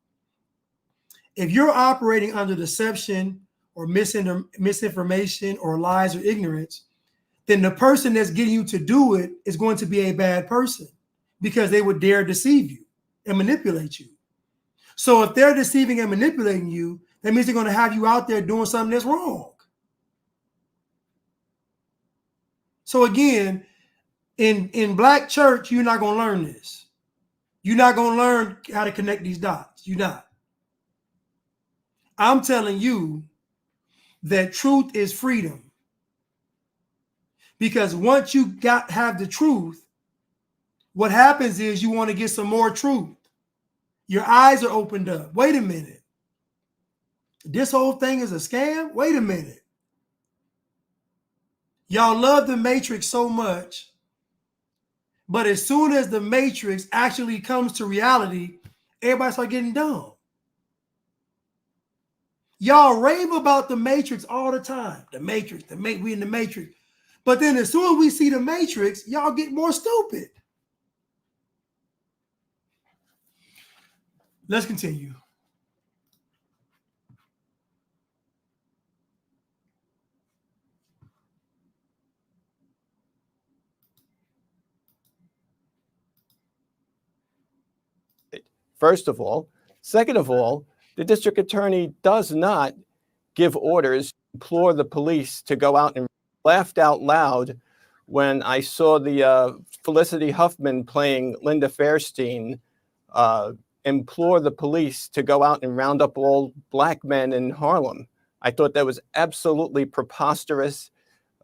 If you're operating under deception or misinformation or lies or ignorance, then the person that's getting you to do it is going to be a bad person because they would dare deceive you and manipulate you. So if they're deceiving and manipulating you, that means they're going to have you out there doing something that's wrong. So again, in Black church, you're not going to learn this. You're not going to learn how to connect these dots. You're not. I'm telling you that truth is freedom. Because once you have the truth, what happens is you want to get some more truth. Your eyes are opened up. Wait a minute. This whole thing is a scam? Wait a minute. Y'all love the Matrix so much But as soon as the Matrix actually comes to reality, everybody start getting dumb. Y'all rave about the Matrix all the time. The Matrix, we in the Matrix. But then as soon as we see the Matrix, y'all get more stupid. Let's continue. First of all. Second of all, the district attorney does not give orders, implore the police to go out, and laughed out loud when I saw the Felicity Huffman playing Linda Fairstein implore the police to go out and round up all black men in Harlem. I thought that was absolutely preposterous.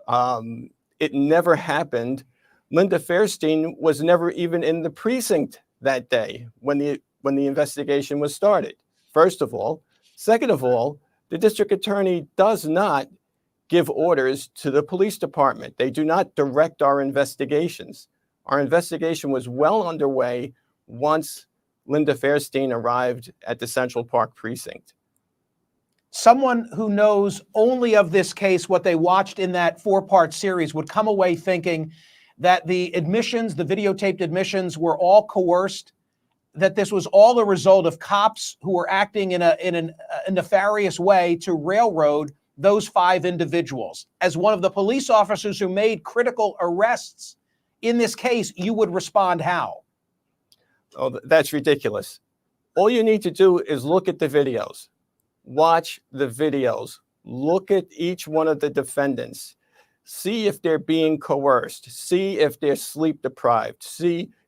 It never happened. Linda Fairstein was never even in the precinct that day when the investigation was started, first of all. Second of all, the district attorney does not give orders to the police department. They do not direct our investigations. Our investigation was well underway once Linda Fairstein arrived at the Central Park precinct. Someone who knows only of this case, what they watched in that 4-part series, would come away thinking that the admissions, the videotaped admissions, were all coerced, that this was all a result of cops who were acting in a nefarious way to railroad those 5 individuals. As one of the police officers who made critical arrests in this case, you would respond how? Oh, that's ridiculous. All you need to do is look at the videos. Watch the videos. Look at each one of the defendants. See if they're being coerced. See if they're sleep deprived.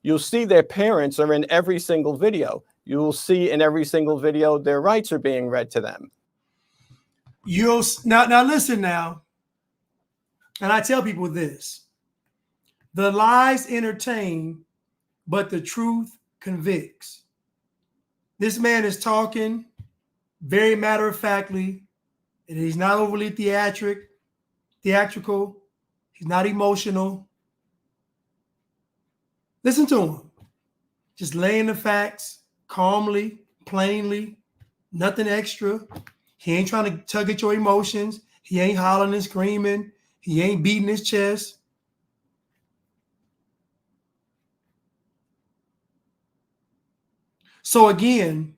You'll see their parents are in every single video. You will see in every single video their rights are being read to them. Now listen now, and I tell people this: the lies entertain, but the truth convicts. This man is talking very matter-of-factly, and he's not overly theatrical. He's not emotional. Listen to him. Just laying the facts calmly, plainly, nothing extra. He ain't trying to tug at your emotions. He ain't hollering and screaming. He ain't beating his chest. So again,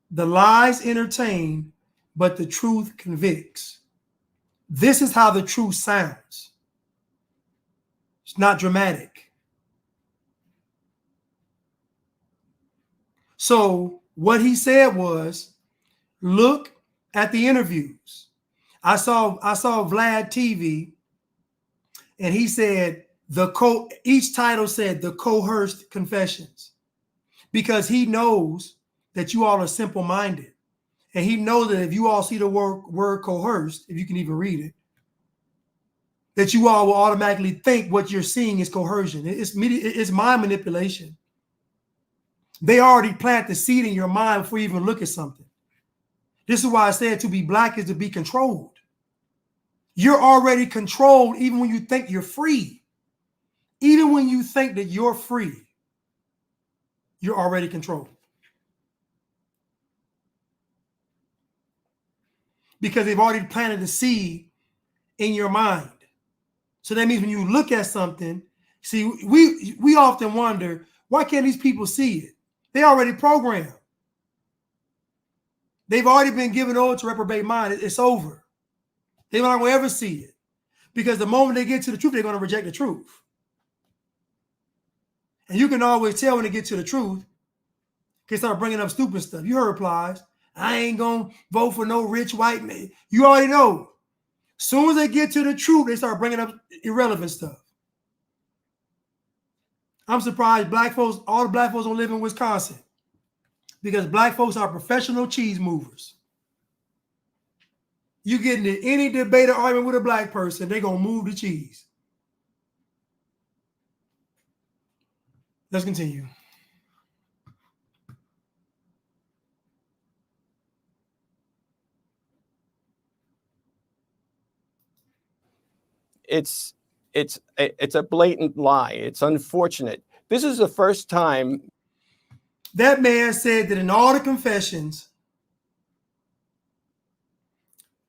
the lies entertain, but the truth convicts. This is how the truth sounds. It's not dramatic. So what he said was, look at the interviews. I saw Vlad TV, and he said each title said the coerced confessions, because he knows that you all are simple-minded, and he knows that if you all see the word coerced, if you can even read it, that you all will automatically think what you're seeing is coercion. It's mind manipulation. They already plant the seed in your mind before you even look at something. This is why I said to be black is to be controlled. You're already controlled even when you think you're free. Even when you think that you're free, you're already controlled. Because they've already planted the seed in your mind. So that means when you look at something, see, we often wonder, why can't these people see it? They already programmed. They've already been given over to reprobate mind. It's over. They're not going to ever see it. Because the moment they get to the truth, they're going to reject the truth. And you can always tell when they get to the truth, they start bringing up stupid stuff. You heard replies. I ain't going to vote for no rich white man. You already know. As soon as they get to the truth, they start bringing up irrelevant stuff. I'm surprised all the black folks don't live in Wisconsin, because black folks are professional cheese movers. You get into any debate or argument with a black person, they're going to move the cheese. Let's continue. It's it's a blatant lie. It's unfortunate. This is the first time. That man said that in all the confessions,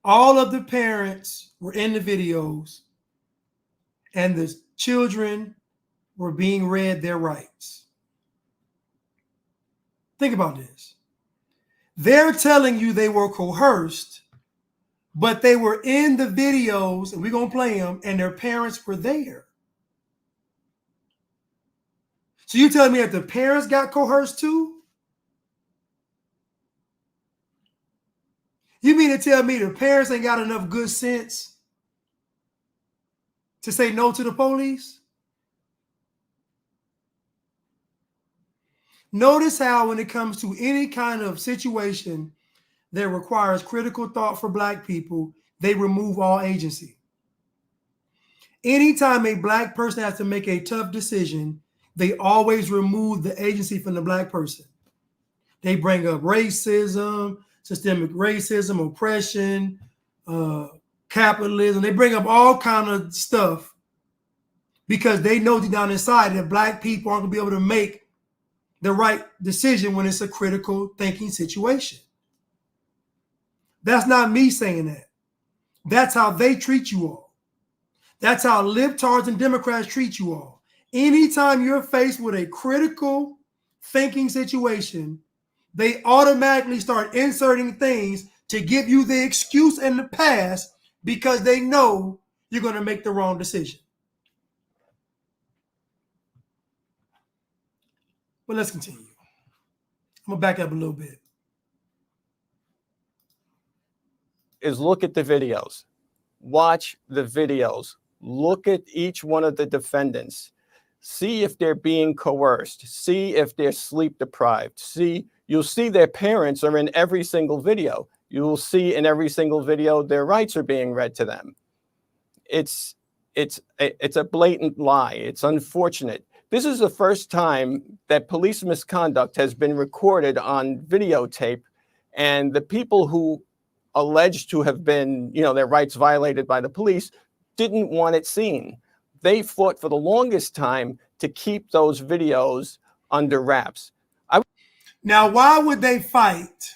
all of the parents were in the videos and the children were being read their rights. Think about this. They're telling you they were coerced, but they were in the videos, and we're going to play them, and their parents were there. So you telling me that the parents got coerced too? You mean to tell me the parents ain't got enough good sense to say no to the police? Notice how when it comes to any kind of situation that requires critical thought for Black people, they remove all agency. Anytime a Black person has to make a tough decision, they always remove the agency from the Black person. They bring up racism, systemic racism, oppression, capitalism. They bring up all kind of stuff because they know deep down inside that Black people aren't going to be able to make the right decision when it's a critical thinking situation. That's not me saying that. That's how they treat you all. That's how libtards and Democrats treat you all. Anytime you're faced with a critical thinking situation, they automatically start inserting things to give you the excuse and the pass because they know you're going to make the wrong decision. But let's continue. I'm going to back up a little bit. Is look at the videos. Watch the videos. Look at each one of the defendants. See if they're being coerced. See if they're sleep deprived. You'll see their parents are in every single video. You will see in every single video their rights are being read to them. It's a blatant lie. It's unfortunate. This is the first time that police misconduct has been recorded on videotape, and the people who alleged to have been, their rights violated by the police didn't want it seen. They fought for the longest time to keep those videos under wraps. Now, why would they fight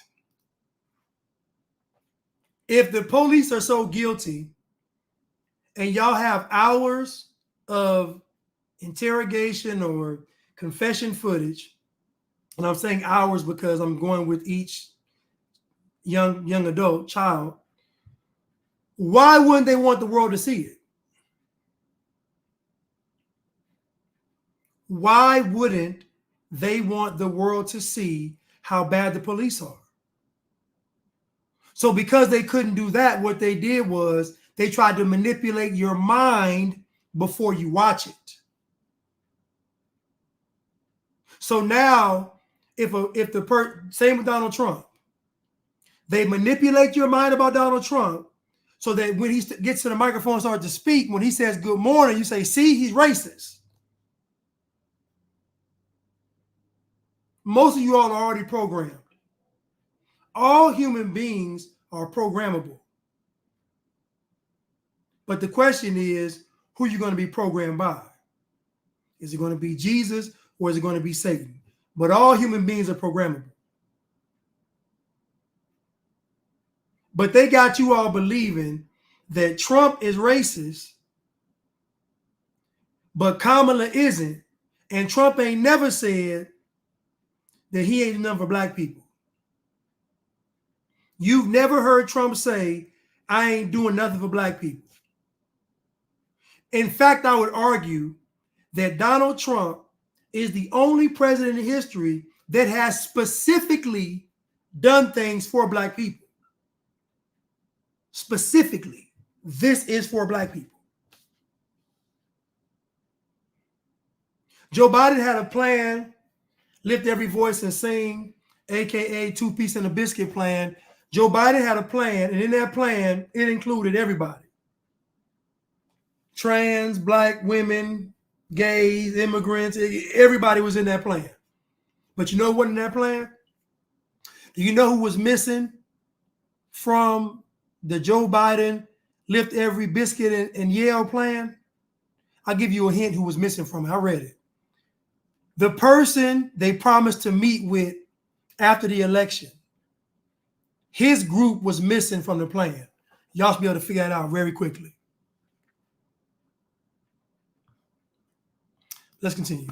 if the police are so guilty and y'all have hours of interrogation or confession footage? And I'm saying hours because I'm going with each young adult child. Why wouldn't they want the world to see it? Why wouldn't they want the world to see how bad the police are? So because they couldn't do that, what they did was they tried to manipulate your mind before you watch it. So now, same with Donald Trump, they manipulate your mind about Donald Trump so that when he gets to the microphone and starts to speak, when he says good morning, you say, see, he's racist. Most of you all are already programmed. All human beings are programmable. But the question is, who are you going to be programmed by? Is it going to be Jesus or is it going to be Satan? But all human beings are programmable. But they got you all believing that Trump is racist, but Kamala isn't. And Trump ain't never said that he ain't enough for Black people. You've never heard Trump say, I ain't doing nothing for Black people. In fact, I would argue that Donald Trump is the only president in history that has specifically done things for Black people. Specifically, this is for Black people. Joe Biden had a plan, lift every voice and sing, aka 2 piece and a biscuit plan. Joe Biden had a plan, and in that plan, it included everybody. Trans, Black women, gays, immigrants, everybody was in that plan. But you know what in that plan? Do you know who was missing from the Joe Biden lift every biscuit and yell plan? I'll give you a hint who was missing from it. I read it. The person they promised to meet with after the election, his group was missing from the plan. Y'all should be able to figure that out very quickly. Let's continue.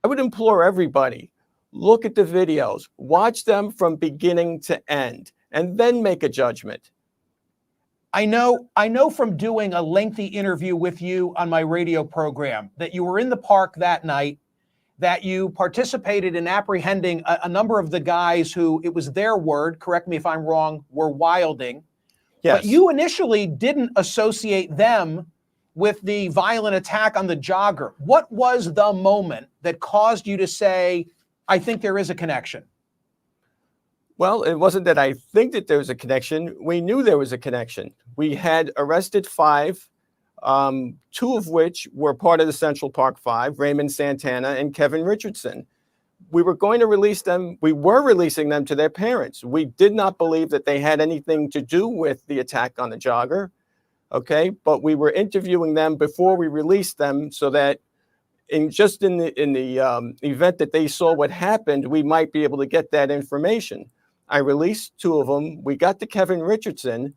I would implore everybody, look at the videos, watch them from beginning to end, and then make a judgment. I know from doing a lengthy interview with you on my radio program that you were in the park that night, that you participated in apprehending a number of the guys who, it was their word, correct me if I'm wrong, were wilding. Yes. But you initially didn't associate them with the violent attack on the jogger. What was the moment that caused you to say, I think there is a connection? Well, it wasn't that I think that there was a connection. We knew there was a connection. We had arrested 5, 2 of which were part of the Central Park 5, Raymond Santana and Kevin Richardson. We were going to release them. We were releasing them to their parents. We did not believe that they had anything to do with the attack on the jogger. Okay, but we were interviewing them before we released them so that in the event that they saw what happened, we might be able to get that information. I released 2 of them. We got to Kevin Richardson.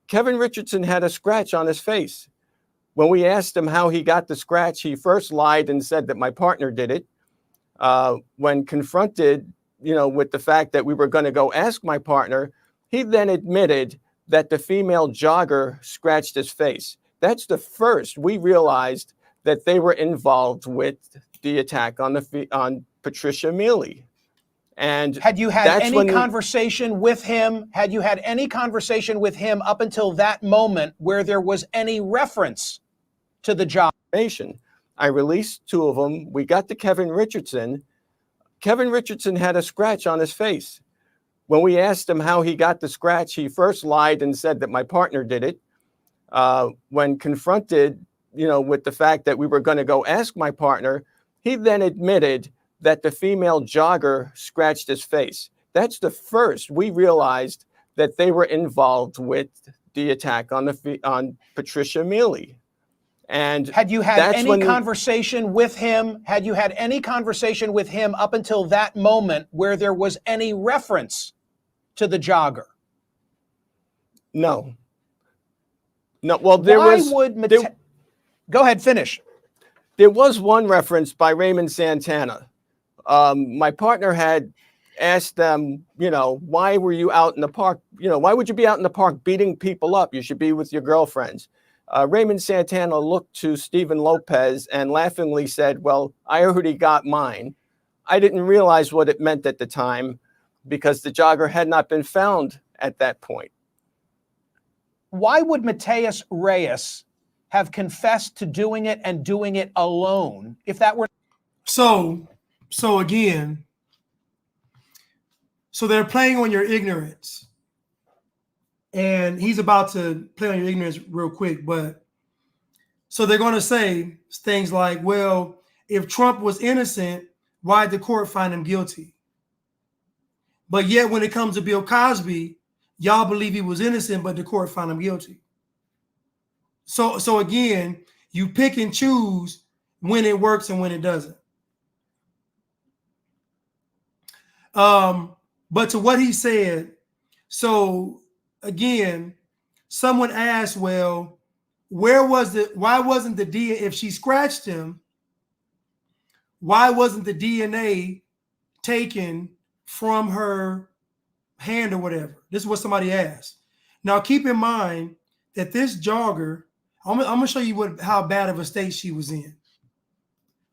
Kevin Richardson had a scratch on his face. When we asked him how he got the scratch, he first lied and said that my partner did it. When confronted, with the fact that we were going to go ask my partner, he then admitted that the female jogger scratched his face. That's the first we realized that they were involved with the attack on Patricia Mealy. And had you had any conversation with him? Had you had any conversation with him up until that moment where there was any reference to the jogger? I released 2 of them. We got to Kevin Richardson. Kevin Richardson had a scratch on his face. When we asked him how he got the scratch, he first lied and said that my partner did it. When confronted, with the fact that we were going to go ask my partner, he then admitted that the female jogger scratched his face. That's the first we realized that they were involved with the attack on Patricia Mealy. And had you had any conversation with him? Had you had any conversation with him up until that moment where there was any reference to the jogger? No. Well, Go ahead, finish. There was one reference by Raymond Santana. My partner had asked them, why were you out in the park? Why would you be out in the park beating people up? You should be with your girlfriends. Raymond Santana looked to Stephen Lopez and laughingly said, well, I already got mine. I didn't realize what it meant at the time because the jogger had not been found at that point. Why would Mateus Reyes have confessed to doing it and doing it alone if that were... So again, they're playing on your ignorance. And he's about to play on your ignorance real quick. But so they're going to say things like, well, if Trump was innocent, why did the court find him guilty? But yet when it comes to Bill Cosby, y'all believe he was innocent, but the court found him guilty. So again, you pick and choose when it works and when it doesn't. But to what he said, so again, someone asked, well, why wasn't the DNA, if she scratched him, why wasn't the DNA taken from her hand or whatever? This is what somebody asked. Now, keep in mind that this jogger, I'm gonna show you how bad of a state she was in.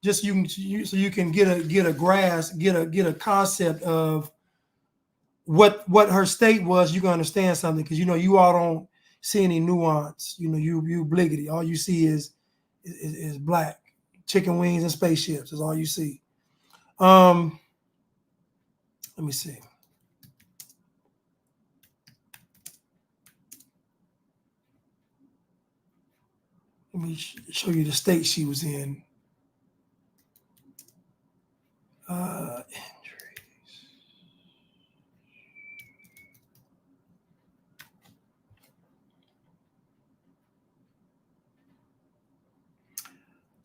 Just so you can get a grasp, get a concept of what her state was. You can understand something because you all don't see any nuance. You bliggity. All you see is black, chicken wings and spaceships. Is all you see. Let me see. Let me show you the state she was in. Injuries.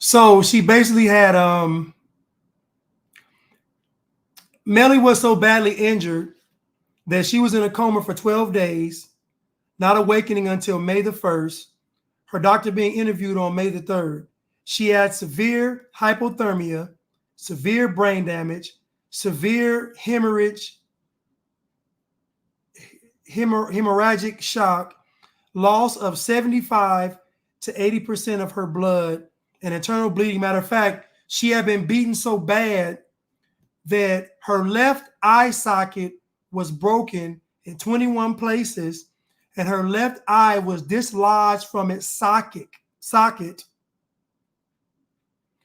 So she basically had Melly was so badly injured that she was in a coma for 12 days, not awakening until May the 1st. Her doctor being interviewed on May the 3rd. She had severe hypothermia, severe brain damage, severe hemorrhagic shock, loss of 75 to 80% of her blood, and internal bleeding. Matter of fact, she had been beaten so bad that her left eye socket was broken in 21 places, and her left eye was dislodged from its socket.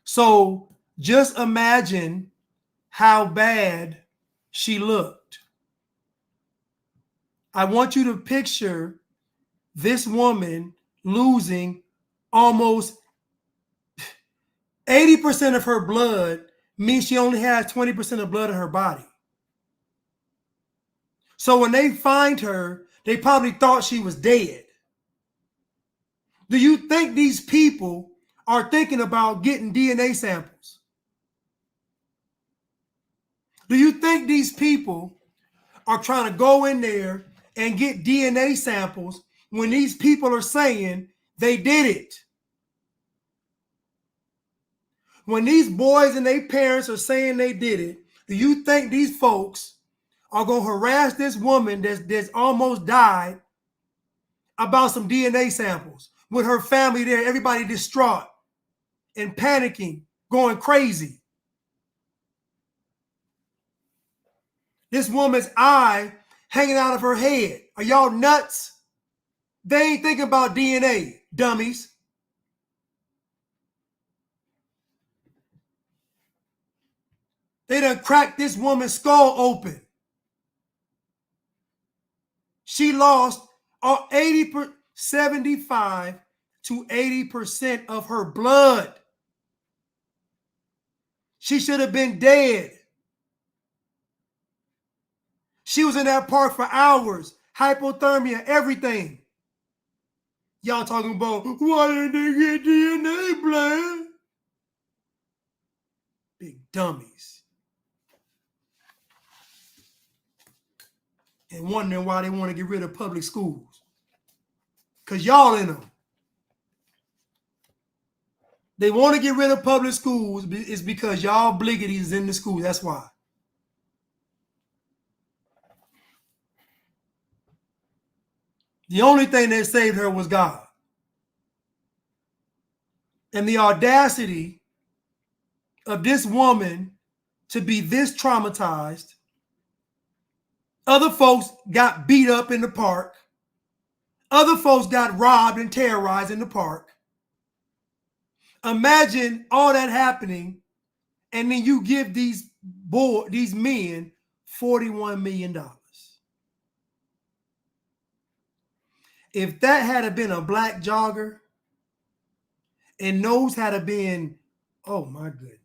So just imagine how bad she looked. I want you to picture this woman losing almost 80% of her blood, means she only has 20% of blood in her body. So when they find her, they probably thought she was dead. Do you think these people are thinking about getting DNA samples? Do you think these people are trying to go in there and get DNA samples when these people are saying they did it? When these boys and their parents are saying they did it, do you think these folks are going to harass this woman that's almost died about some DNA samples with her family there, everybody distraught and panicking, going crazy? This woman's eye hanging out of her head. Are y'all nuts? They ain't thinking about DNA, dummies. They done cracked this woman's skull open. She lost 75 to 80% of her blood. She should have been dead. She was in that park for hours, hypothermia, everything. Y'all talking about, why didn't they get DNA, blood? Big dummies. And wondering why they want to get rid of public schools. Because y'all in them. They want to get rid of public schools is because y'all bliggities is in the school. That's why. The only thing that saved her was God. And the audacity of this woman to be this traumatized. Other folks got beat up in the park. Other folks got robbed and terrorized in the park. Imagine all that happening, and then you give these men $41 million. If that had been a black jogger, and those had been, oh my goodness.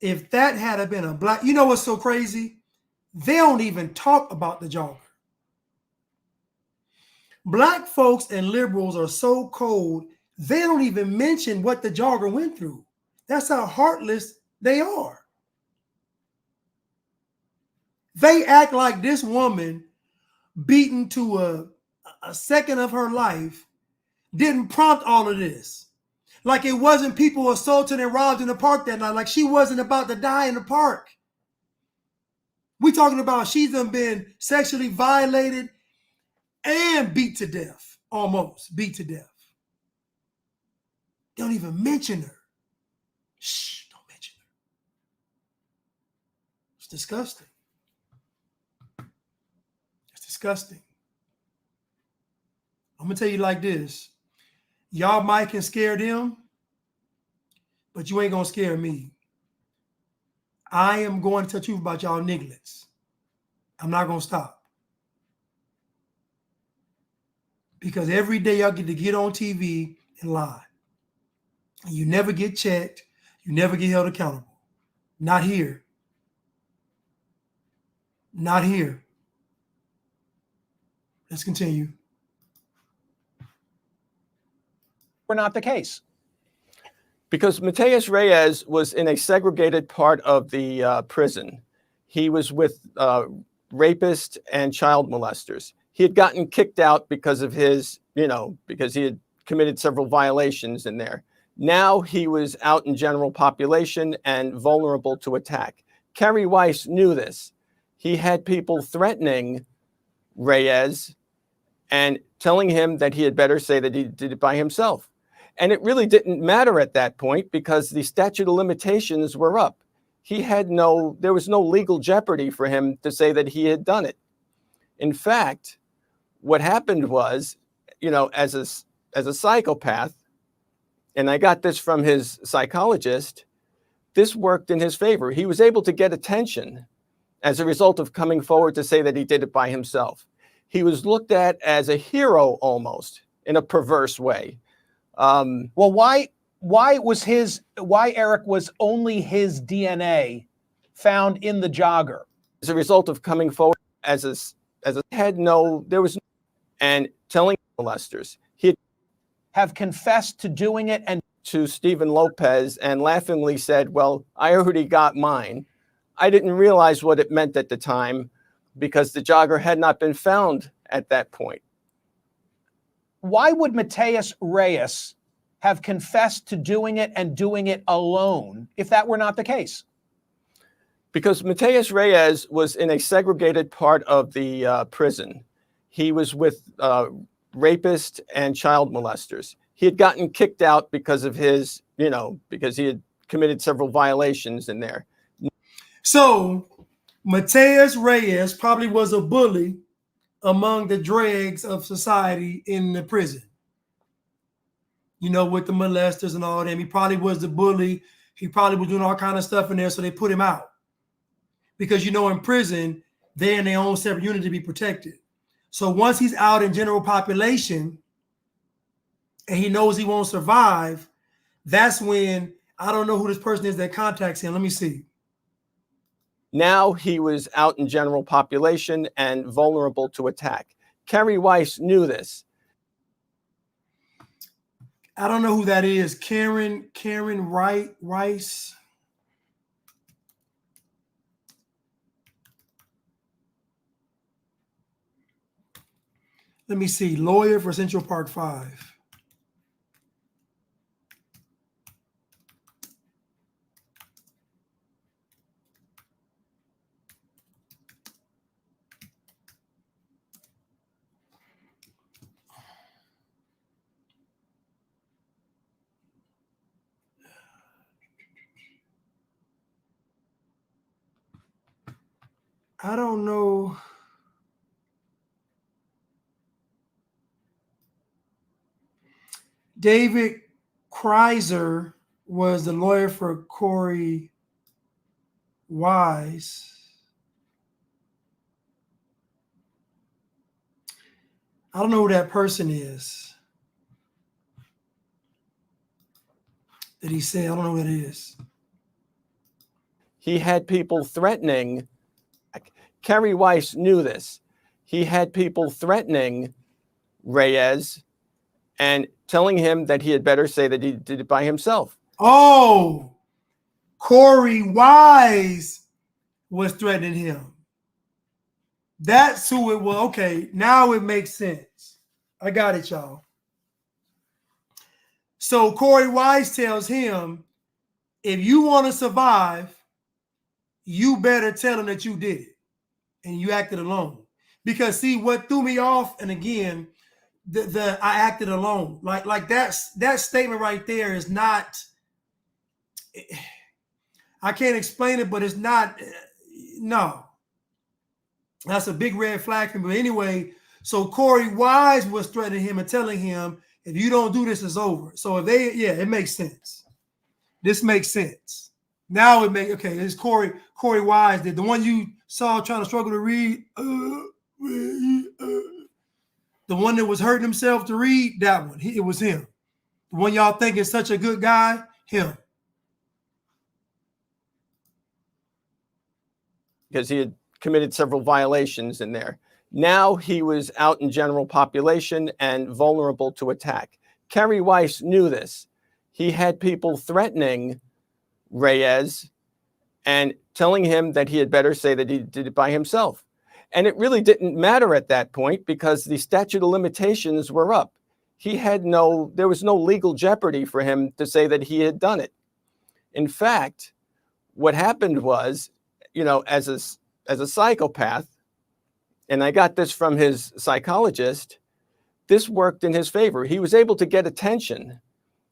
If that had been a black, you know what's so crazy? They don't even talk about the jogger. Black folks and liberals are so cold, they don't even mention what the jogger went through. That's how heartless they are. They act like this woman beaten to a second of her life didn't prompt all of this. Like it wasn't people assaulted and robbed in the park that night. Like she wasn't about to die in the park. We talking about she's been sexually violated and beat to death, almost beat to death. They don't even mention her. Shh, don't mention her. It's disgusting. It's disgusting. I'm going to tell you like this. Y'all might can scare them, but you ain't going to scare me. I am going to tell you about y'all nigglets. I'm not going to stop. Because every day y'all get on TV and lie. And you never get checked. You never get held accountable. Not here. Not here. Let's continue. Or not the case. Because Mateus Reyes was in a segregated part of the prison. He was with rapists and child molesters. He had gotten kicked out because of his, because he had committed several violations in there. Now he was out in general population and vulnerable to attack. Kerry Weiss knew this. He had people threatening Reyes and telling him that he had better say that he did it by himself. And it really didn't matter at that point because the statute of limitations were up. There was no legal jeopardy for him to say that he had done it. In fact, what happened was, as a psychopath, and I got this from his psychologist, this worked in his favor. He was able to get attention as a result of coming forward to say that he did it by himself. He was looked at as a hero almost in a perverse way. Well, why Eric was only his DNA found in the jogger? As a result of coming forward and telling molesters. He have confessed to doing it and to Stephen Lopez and laughingly said, well, I already got mine. I didn't realize what it meant at the time because the jogger had not been found at that point. Why would Mateus Reyes have confessed to doing it and doing it alone if that were not the case? Because Mateus Reyes was in a segregated part of the prison. He was with rapists and child molesters. He had gotten kicked out because of his, because he had committed several violations in there. So Mateus Reyes probably was a bully among the dregs of society in the prison. With the molesters and all them. He probably was the bully. He probably was doing all kind of stuff in there, so they put him out. Because, in prison, they're in their own separate unit to be protected. So once he's out in general population and he knows he won't survive, that's when, I don't know who this person is that contacts him. Let me see. Now he was out in general population and vulnerable to attack. Kerry Weiss knew this. I don't know who that is. Karen Rice. Let me see. Lawyer for Central Park 5. I don't know. David Kreiser was the lawyer for Corey Wise. I don't know who that person is that he said. I don't know who that is. He had people threatening. Kerry Weiss knew this. He had people threatening Reyes and telling him that he had better say that he did it by himself. Oh, Corey Wise was threatening him. That's who it was. Okay, now it makes sense. I got it, y'all. So Corey Wise tells him, if you want to survive, you better tell him that you did it and you acted alone. Because see, what threw me off, and again, I acted alone. Like that statement right there is not, I can't explain it, but it's not, no. That's a big red flag for me. But anyway, so Corey Wise was threatening him and telling him, if you don't do this, it's over. So if they, it makes sense. This makes sense. Now it makes, okay, it's Corey Wise, the one you saw trying to struggle to read, the one that was hurting himself to read, that one, it was him. The one y'all think is such a good guy, him. Because he had committed several violations in there. Now he was out in general population and vulnerable to attack. Kerry Weiss knew this. he had people threatening Reyes and telling him that he had better say that he did it by himself. And it really didn't matter at that point because the statute of limitations were up. There was no legal jeopardy for him to say that he had done it. In fact, what happened was, as a psychopath, and I got this from his psychologist, this worked in his favor. He was able to get attention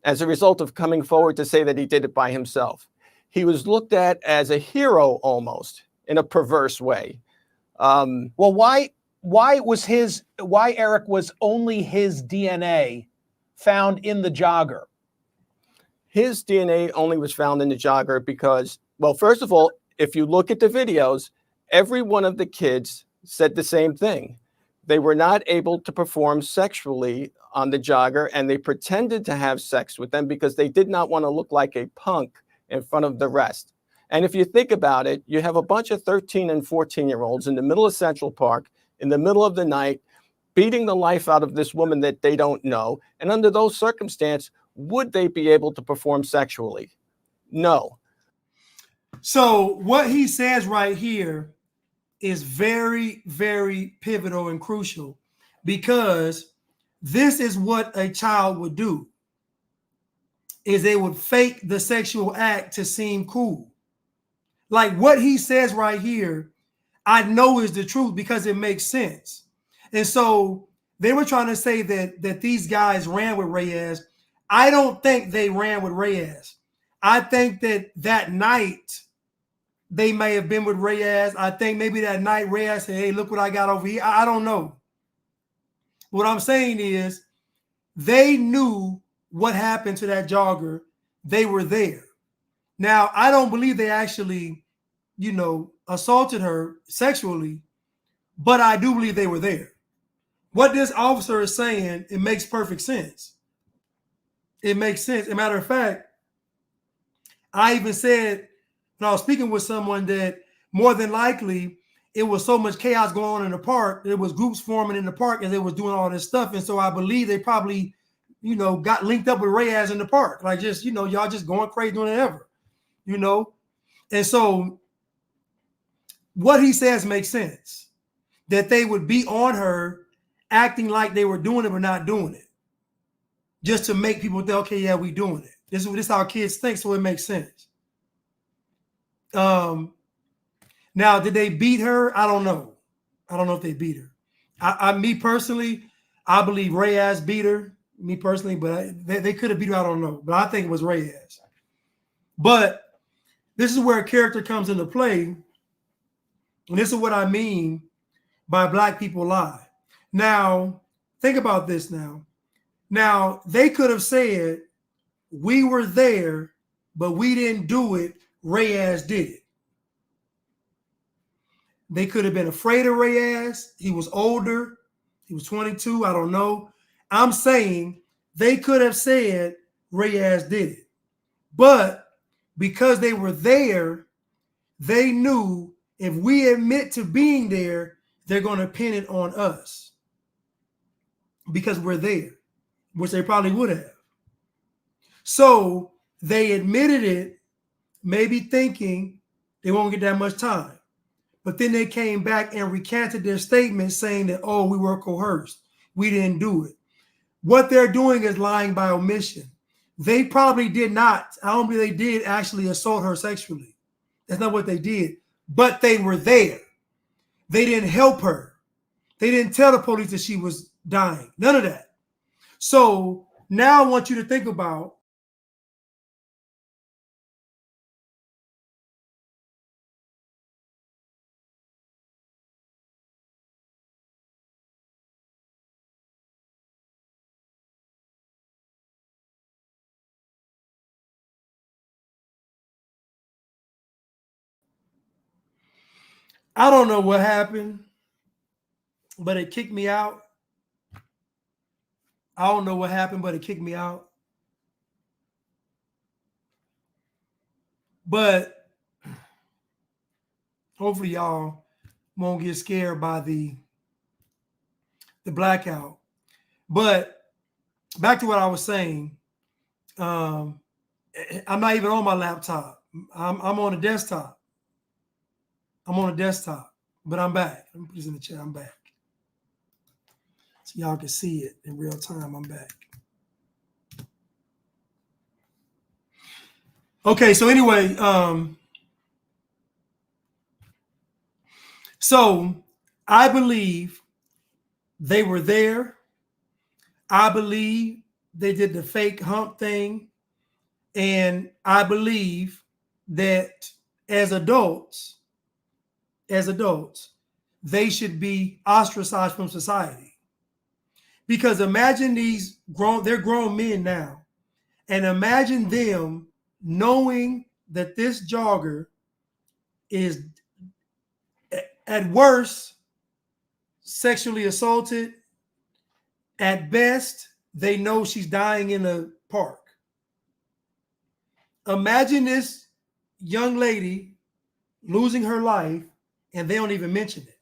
as a result of coming forward to say that he did it by himself. He was looked at as a hero almost in a perverse way. Well, why Eric was only his DNA found in the jogger? His DNA only was found in the jogger because, well, first of all, if you look at the videos, every one of the kids said the same thing. They were not able to perform sexually on the jogger, and they pretended to have sex with them because they did not want to look like a punk in front of the rest. And if you think about it, you have a bunch of 13 and 14-year-olds in the middle of Central Park, in the middle of the night, beating the life out of this woman that they don't know. And under those circumstances, would they be able to perform sexually? No. So what he says right here is very, very pivotal and crucial, because this is what a child would do, is they would fake the sexual act to seem cool. Like what he says right here, I know is the truth because it makes sense. And so they were trying to say that these guys ran with Reyes. I don't think they ran with Reyes. I think that night they may have been with Reyes. I think maybe that night Reyes said, hey, look what I got over here. I don't know. What I'm saying is they knew what happened to that jogger. They were there. Now, I don't believe they actually, assaulted her sexually, but I do believe they were there. What this officer is saying, it makes perfect sense. It makes sense. As a matter of fact, I even said when I was speaking with someone that more than likely it was so much chaos going on in the park. There was groups forming in the park and they was doing all this stuff. And so I believe they probably, got linked up with Reyes in the park. Like just, y'all just going crazy doing whatever, And so what he says makes sense, that they would be on her acting like they were doing it but not doing it, just to make people think, okay, yeah, we doing it. This is how kids think, so it makes sense. Now, did they beat her? I don't know. I don't know if they beat her. Me personally, I believe Reyes beat her. Me personally, but they could have beat her. I don't know, but I think it was Reyes. But this is where a character comes into play, and this is what I mean by Black people lie. Now, think about this now. Now, they could have said, we were there, but we didn't do it. Reyes did it. They could have been afraid of Reyes. He was older. He was 22. I don't know. I'm saying they could have said Reyes did it. But because they were there, they knew if we admit to being there, they're going to pin it on us because we're there, which they probably would have. So they admitted it, maybe thinking they won't get that much time. But then they came back and recanted their statement saying that, oh, we were coerced. We didn't do it. What they're doing is lying by omission. They probably did not. I don't believe they did actually assault her sexually. That's not what they did. But they were there. They didn't help her. They didn't tell the police that she was dying. None of that. So now I want you to think about I don't know what happened, but it kicked me out. I don't know what happened, but it kicked me out. But hopefully y'all won't get scared by the blackout. But back to what I was saying, I'm not even on my laptop. I'm on a desktop. I'm on a desktop, but I'm back. Let me put this in the chat. I'm back. So y'all can see it in real time. I'm back. Okay, so anyway, so I believe they were there. I believe they did the fake hump thing. And I believe that as adults, they should be ostracized from society. Because imagine they're grown men now. And imagine them knowing that this jogger is at worst sexually assaulted. At best, they know she's dying in a park. Imagine this young lady losing her life and they don't even mention it.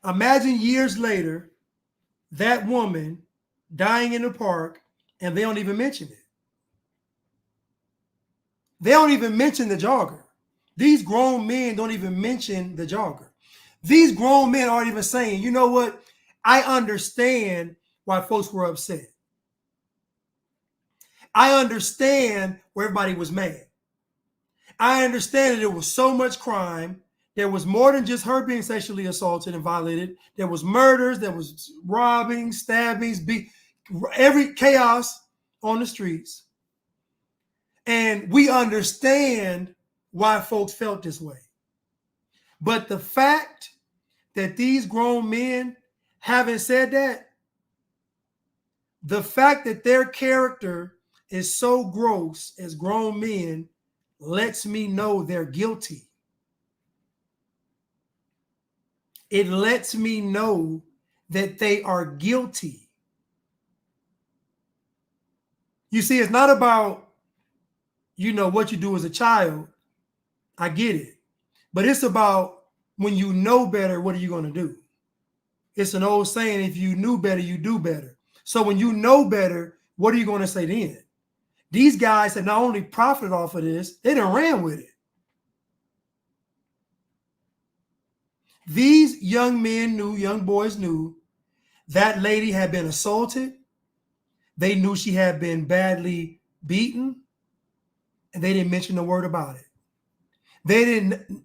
Imagine years later, that woman dying in the park and they don't even mention it. They don't even mention the jogger. These grown men don't even mention the jogger. These grown men aren't even saying, you know what? I understand why folks were upset. I understand where everybody was mad. I understand that there was so much crime. There was more than just her being sexually assaulted and violated. There was murders, there was robbing, stabbings, every chaos on the streets. And we understand why folks felt this way. But the fact that these grown men haven't said that, the fact that their character is so gross as grown men lets me know they're guilty. It lets me know that they are guilty. You see, it's not about, what you do as a child. I get it. But it's about when you know better, what are you going to do? It's an old saying, if you knew better, you do better. So when you know better, what are you going to say then? These guys have not only profited off of this, they done ran with it. These young boys knew that lady had been assaulted. They knew she had been badly beaten, and they didn't mention a word about it. They didn't.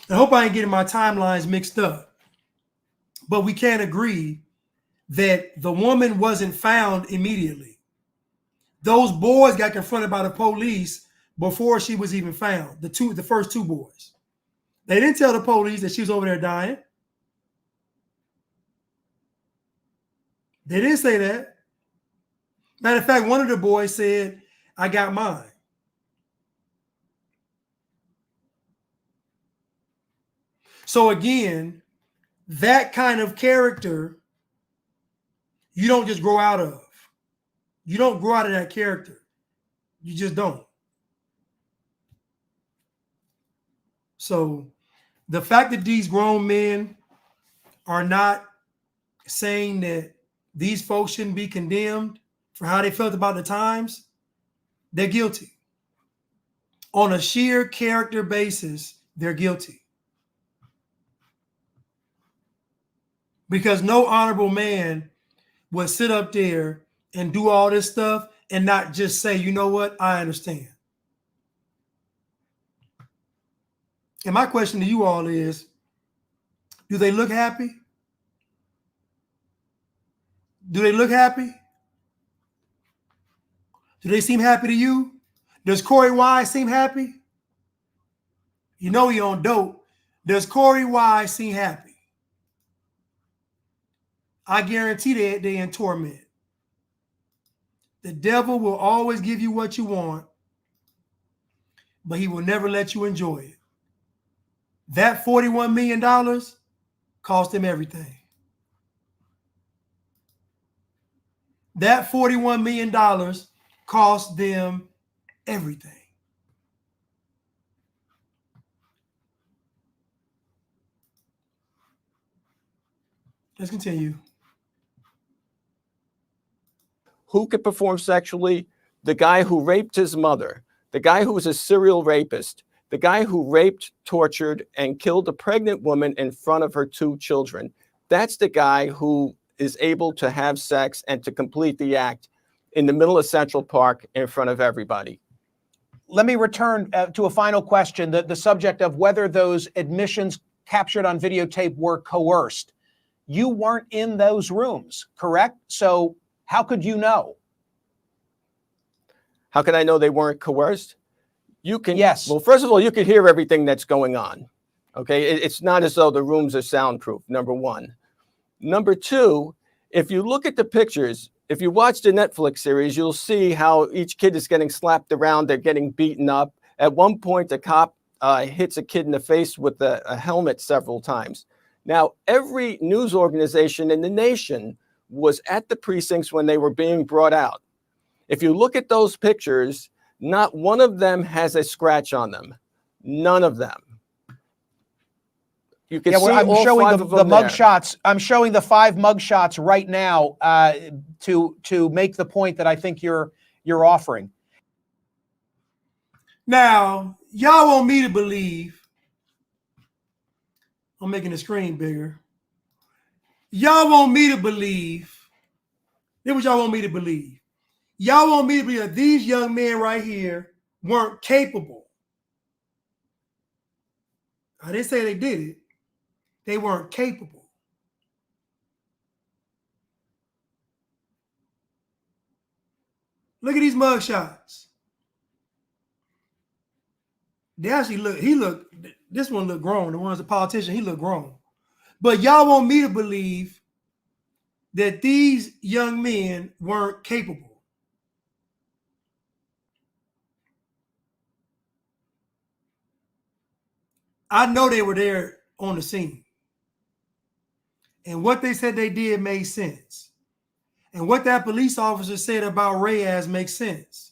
I hope I ain't getting my timelines mixed up, but we can't agree that the woman wasn't found immediately. Those boys got confronted by the police before she was even found. The first two boys. They didn't tell the police that she was over there dying. They didn't say that. Matter of fact, one of the boys said, I got mine. So again, that kind of character, you don't just grow out of. You don't grow out of that character. You just don't. So the fact that these grown men are not saying that these folks shouldn't be condemned for how they felt about the times, they're guilty. On a sheer character basis, they're guilty. Because no honorable man would sit up there and do all this stuff and not just say, you know what, I understand. And my question to you all is, do they look happy? Do they look happy? Do they seem happy to you? Does Corey Wise seem happy? You know he on dope. Does Corey Wise seem happy? I guarantee they're in torment. The devil will always give you what you want, but he will never let you enjoy it. That $41 million cost him everything. That $41 million cost them everything. Let's continue. Who could perform sexually? The guy who raped his mother, the guy who was a serial rapist, the guy who raped, tortured, and killed a pregnant woman in front of her 2 children. That's the guy who is able to have sex and to complete the act in the middle of Central Park in front of everybody. Let me return to a final question, the subject of whether those admissions captured on videotape were coerced. You weren't in those rooms, correct? So how could you know? How can I know they weren't coerced? You can. Yes. Well, first of all, you can hear everything that's going on. Okay. It's not as though the rooms are soundproof, number one. Number two, if you look at the pictures, if you watch the Netflix series, you'll see how each kid is getting slapped around. They're getting beaten up. At one point, the cop hits a kid in the face with a helmet several times. Now, every news organization in the nation was at the precincts when they were being brought out. If you look at those pictures, not one of them has a scratch on them. None of them. You can see I'm all showing 5 the of them mug there. shots. I'm showing the 5 mug shots right now to make the point that I think you're offering. Now, y'all want me to believe, I'm making the screen bigger. Y'all want me to believe, here's what y'all want me to believe. Y'all want me to believe that these young men right here weren't capable. I didn't say they did it. They weren't capable. Look at these mug shots. They actually this one looked grown. The one's a politician, he looked grown. But y'all want me to believe that these young men weren't capable. I know they were there on the scene. And what they said they did made sense. And what that police officer said about Reyes makes sense.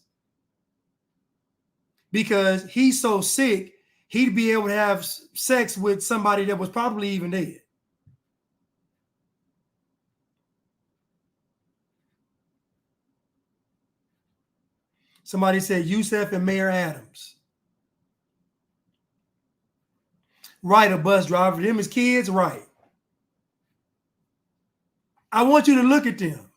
Because he's so sick, he'd be able to have sex with somebody that was probably even dead. Somebody said Yusef and Mayor Adams. Right, a bus driver. Them as kids, right. I want you to look at them.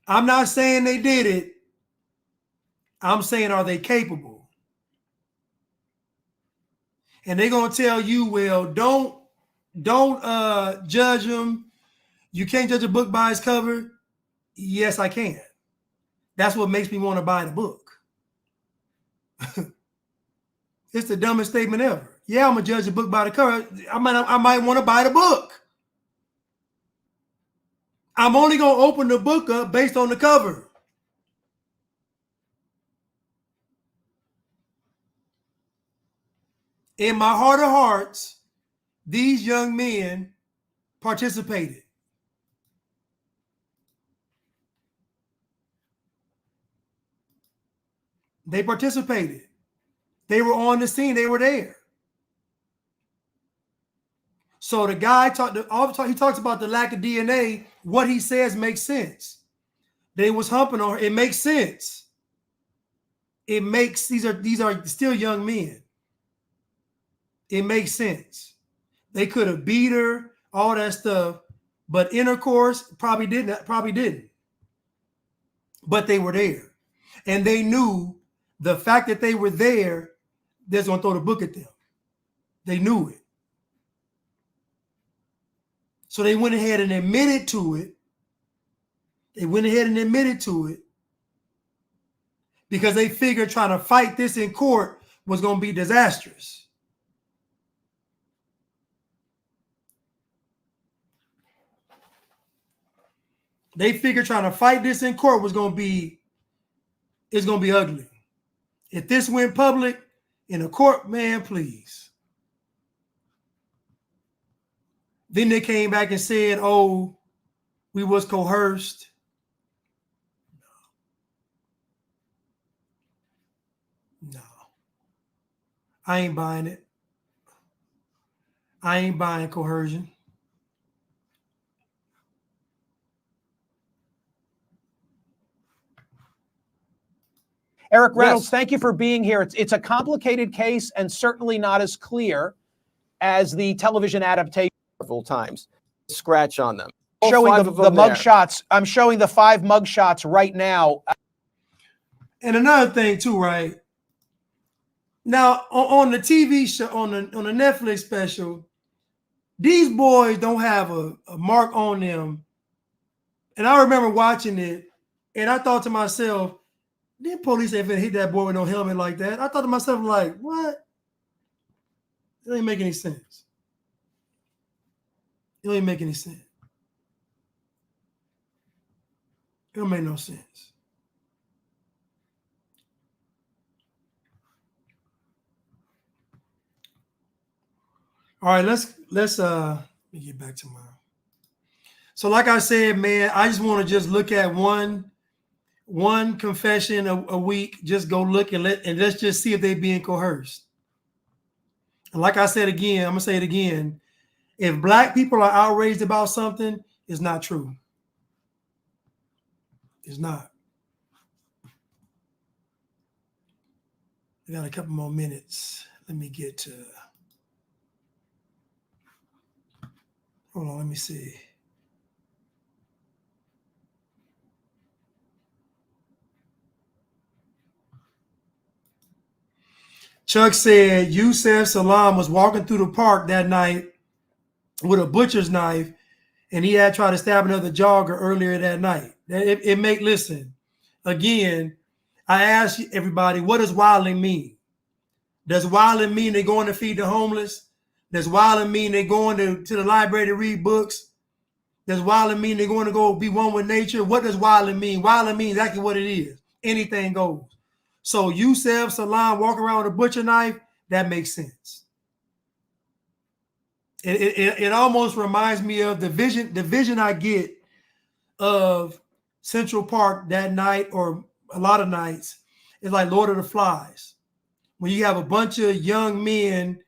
I'm not saying they did it. I'm saying, are they capable? And they're going to tell you, well, don't judge them. You can't judge a book by its cover. Yes, I can. That's what makes me want to buy the book. It's the dumbest statement ever. Yeah, I'm going to judge a book by the cover. I might want to buy the book. I'm only going to open the book up based on the cover. In my heart of hearts, these young men participated. They participated. They were on the scene. They were there. So the guy he talks about the lack of DNA. What he says makes sense. They was humping on her. It makes sense. It makes these are still young men. It makes sense. They could have beat her, all that stuff, but intercourse probably didn't. But they were there, and they knew the fact that they were there. They're gonna throw the book at them. They knew it. So they went ahead and admitted to it. Because they figured trying to fight this in court was going to be disastrous. They figured trying to fight this in court was going to be ugly. If this went public in a court, man, please. Then they came back and said, oh, we was coerced. No. I ain't buying it. I ain't buying coercion. Eric Reynolds, Yes. thank you for being here. It's a complicated case and certainly not as clear as the television adaptation. Several times. Scratch on them. Showing Five the of them mug there. shots. I'm showing the 5 mug shots right now. And another thing too, right? Now on the TV show, on the Netflix special, these boys don't have a mark on them. And I remember watching it, and I thought to myself, "Then police ain't finna hit that boy with no helmet like that." I thought to myself, like, what? It ain't make any sense. It ain't make any sense. It don't make no sense. All right, let's let me get back to my. So like I said, man, I just want to just look at one confession a week. Just go look and let's just see if they being coerced. And like I said again, I'm gonna say it again. If black people are outraged about something, it's not true. It's not. We got a couple more minutes. Let me get to. Hold on, let me see. Chuck said Yusef Salam was walking through the park that night with a butcher's knife, and he had tried to stab another jogger earlier that night. Listen, again, I asked everybody, what does wilding mean? Does wilding mean they're going to feed the homeless? Does wilding mean they're going to the library to read books? Does wilding mean they're going to go be one with nature? What does wilding mean? Wilding means exactly what it is. Anything goes. So Yusef Salam walking around with a butcher knife, that makes sense. It almost reminds me of the vision I get of Central Park that night, or a lot of nights. It's like Lord of the Flies, when you have a bunch of young men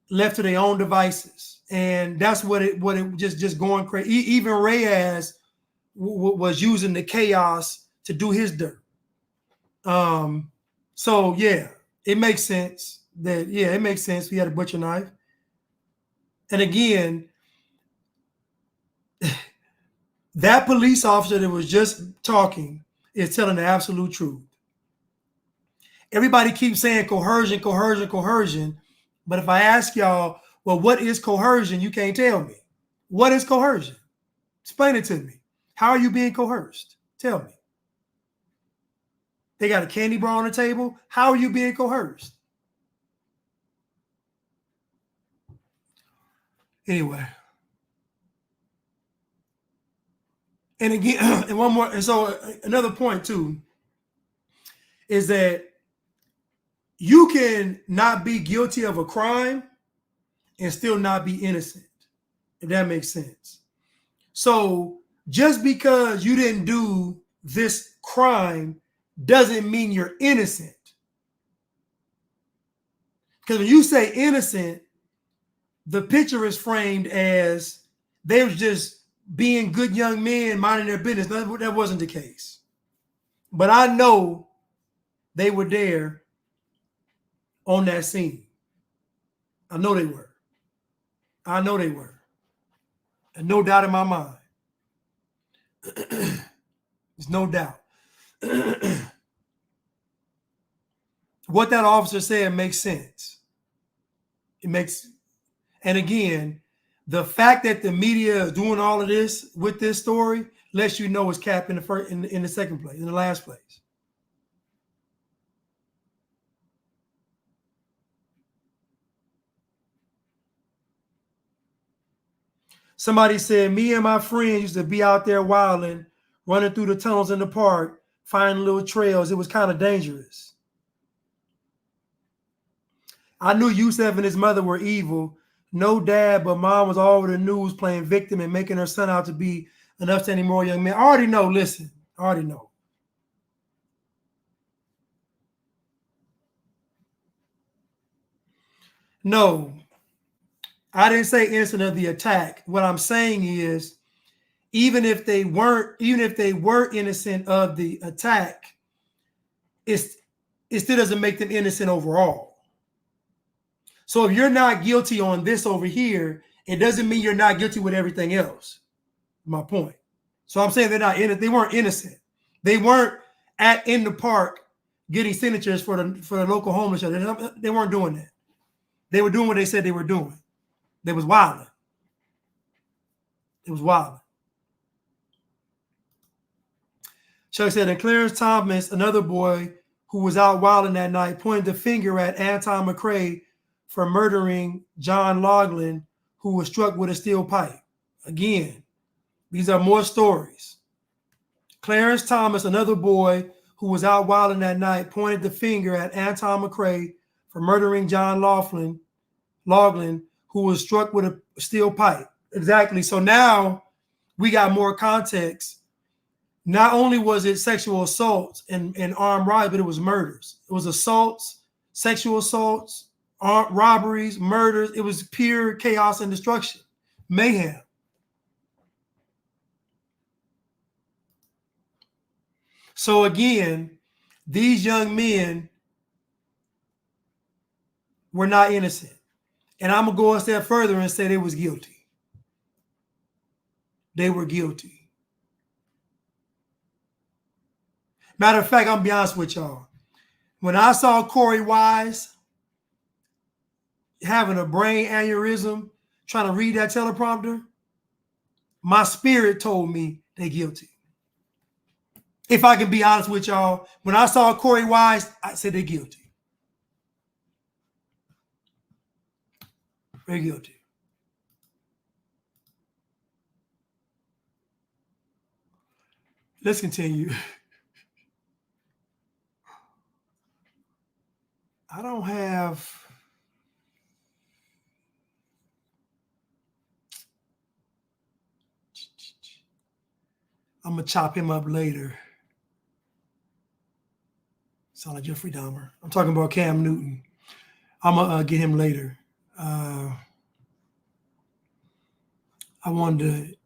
left to their own devices, and that's what it just going crazy. Even Reyes was using the chaos to do his dirt. So yeah, it makes sense that it makes sense. We had a butcher knife, and again, that police officer that was just talking is telling the absolute truth. Everybody keeps saying coercion, coercion, coercion. But if I ask y'all, well, what is coercion? You can't tell me. What is coercion? Explain it to me. How are you being coerced? Tell me. They got a candy bar on the table. How are you being coerced? Anyway. And again, and one more, and so another point too is that you can not be guilty of a crime and still not be innocent, if that makes sense. So just because you didn't do this crime doesn't mean you're innocent. Because when you say innocent, the picture is framed as they were just being good young men minding their business. That wasn't the case. But I know they were there on that scene. I know they were. I know they were. And no doubt in my mind. There's no doubt. What that officer said makes sense. It makes, and again, the fact that the media is doing all of this with this story lets you know it's cap in the second place, in the last place. Somebody said, me and my friends used to be out there wilding, running through the tunnels in the park, finding little trails. It was kind of dangerous. I knew Yusef and his mother were evil. No dad, but mom was all over the news playing victim and making her son out to be an upstanding moral young man. I already know, listen, I already know. No, I didn't say innocent of the attack. What I'm saying is, even if they were innocent of the attack, it still doesn't make them innocent overall. So if you're not guilty on this over here, it doesn't mean you're not guilty with everything else. My point. So I'm saying they're not innocent. They weren't innocent. They weren't in the park getting signatures for the local homeless shelter. They weren't doing that. They were doing what they said they were doing. They was wilding. It was wilding. Chuck said, and Clarence Thomas, another boy who was out wilding that night, pointed the finger at Anton McCrae for murdering John Loughlin, who was struck with a steel pipe. Again, these are more stories. Clarence Thomas, another boy who was out wilding that night, pointed the finger at Anton McCrae for murdering John Loughlin, who was struck with a steel pipe. Exactly. So now we got more context. Not only was it sexual assaults and armed robbery, but it was murders. It was assaults, sexual assaults, armed robberies, murders. It was pure chaos and destruction, mayhem. So again, these young men were not innocent. And I'm going to go a step further and say they was guilty. They were guilty. Matter of fact, I'm going to be honest with y'all. When I saw Corey Wise having a brain aneurysm, trying to read that teleprompter, my spirit told me they're guilty. If I can be honest with y'all, when I saw Corey Wise, I said they're guilty. They're guilty. Let's continue. I don't have... I'm going to chop him up later. Sound like Jeffrey Dahmer. I'm talking about Cam Newton. I'm going to get him later. I wanted to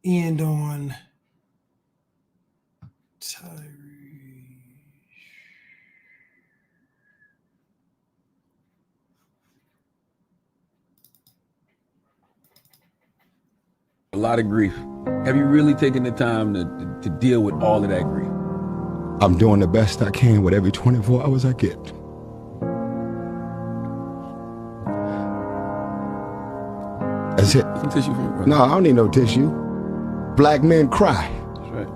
end on Tyree. A lot of grief. Have you really taken the time to deal with all of that grief? I'm doing the best I can with every 24 hours I get. That's it. Some tissue for me, brother. No, I don't need no tissue. Black men cry. That's right.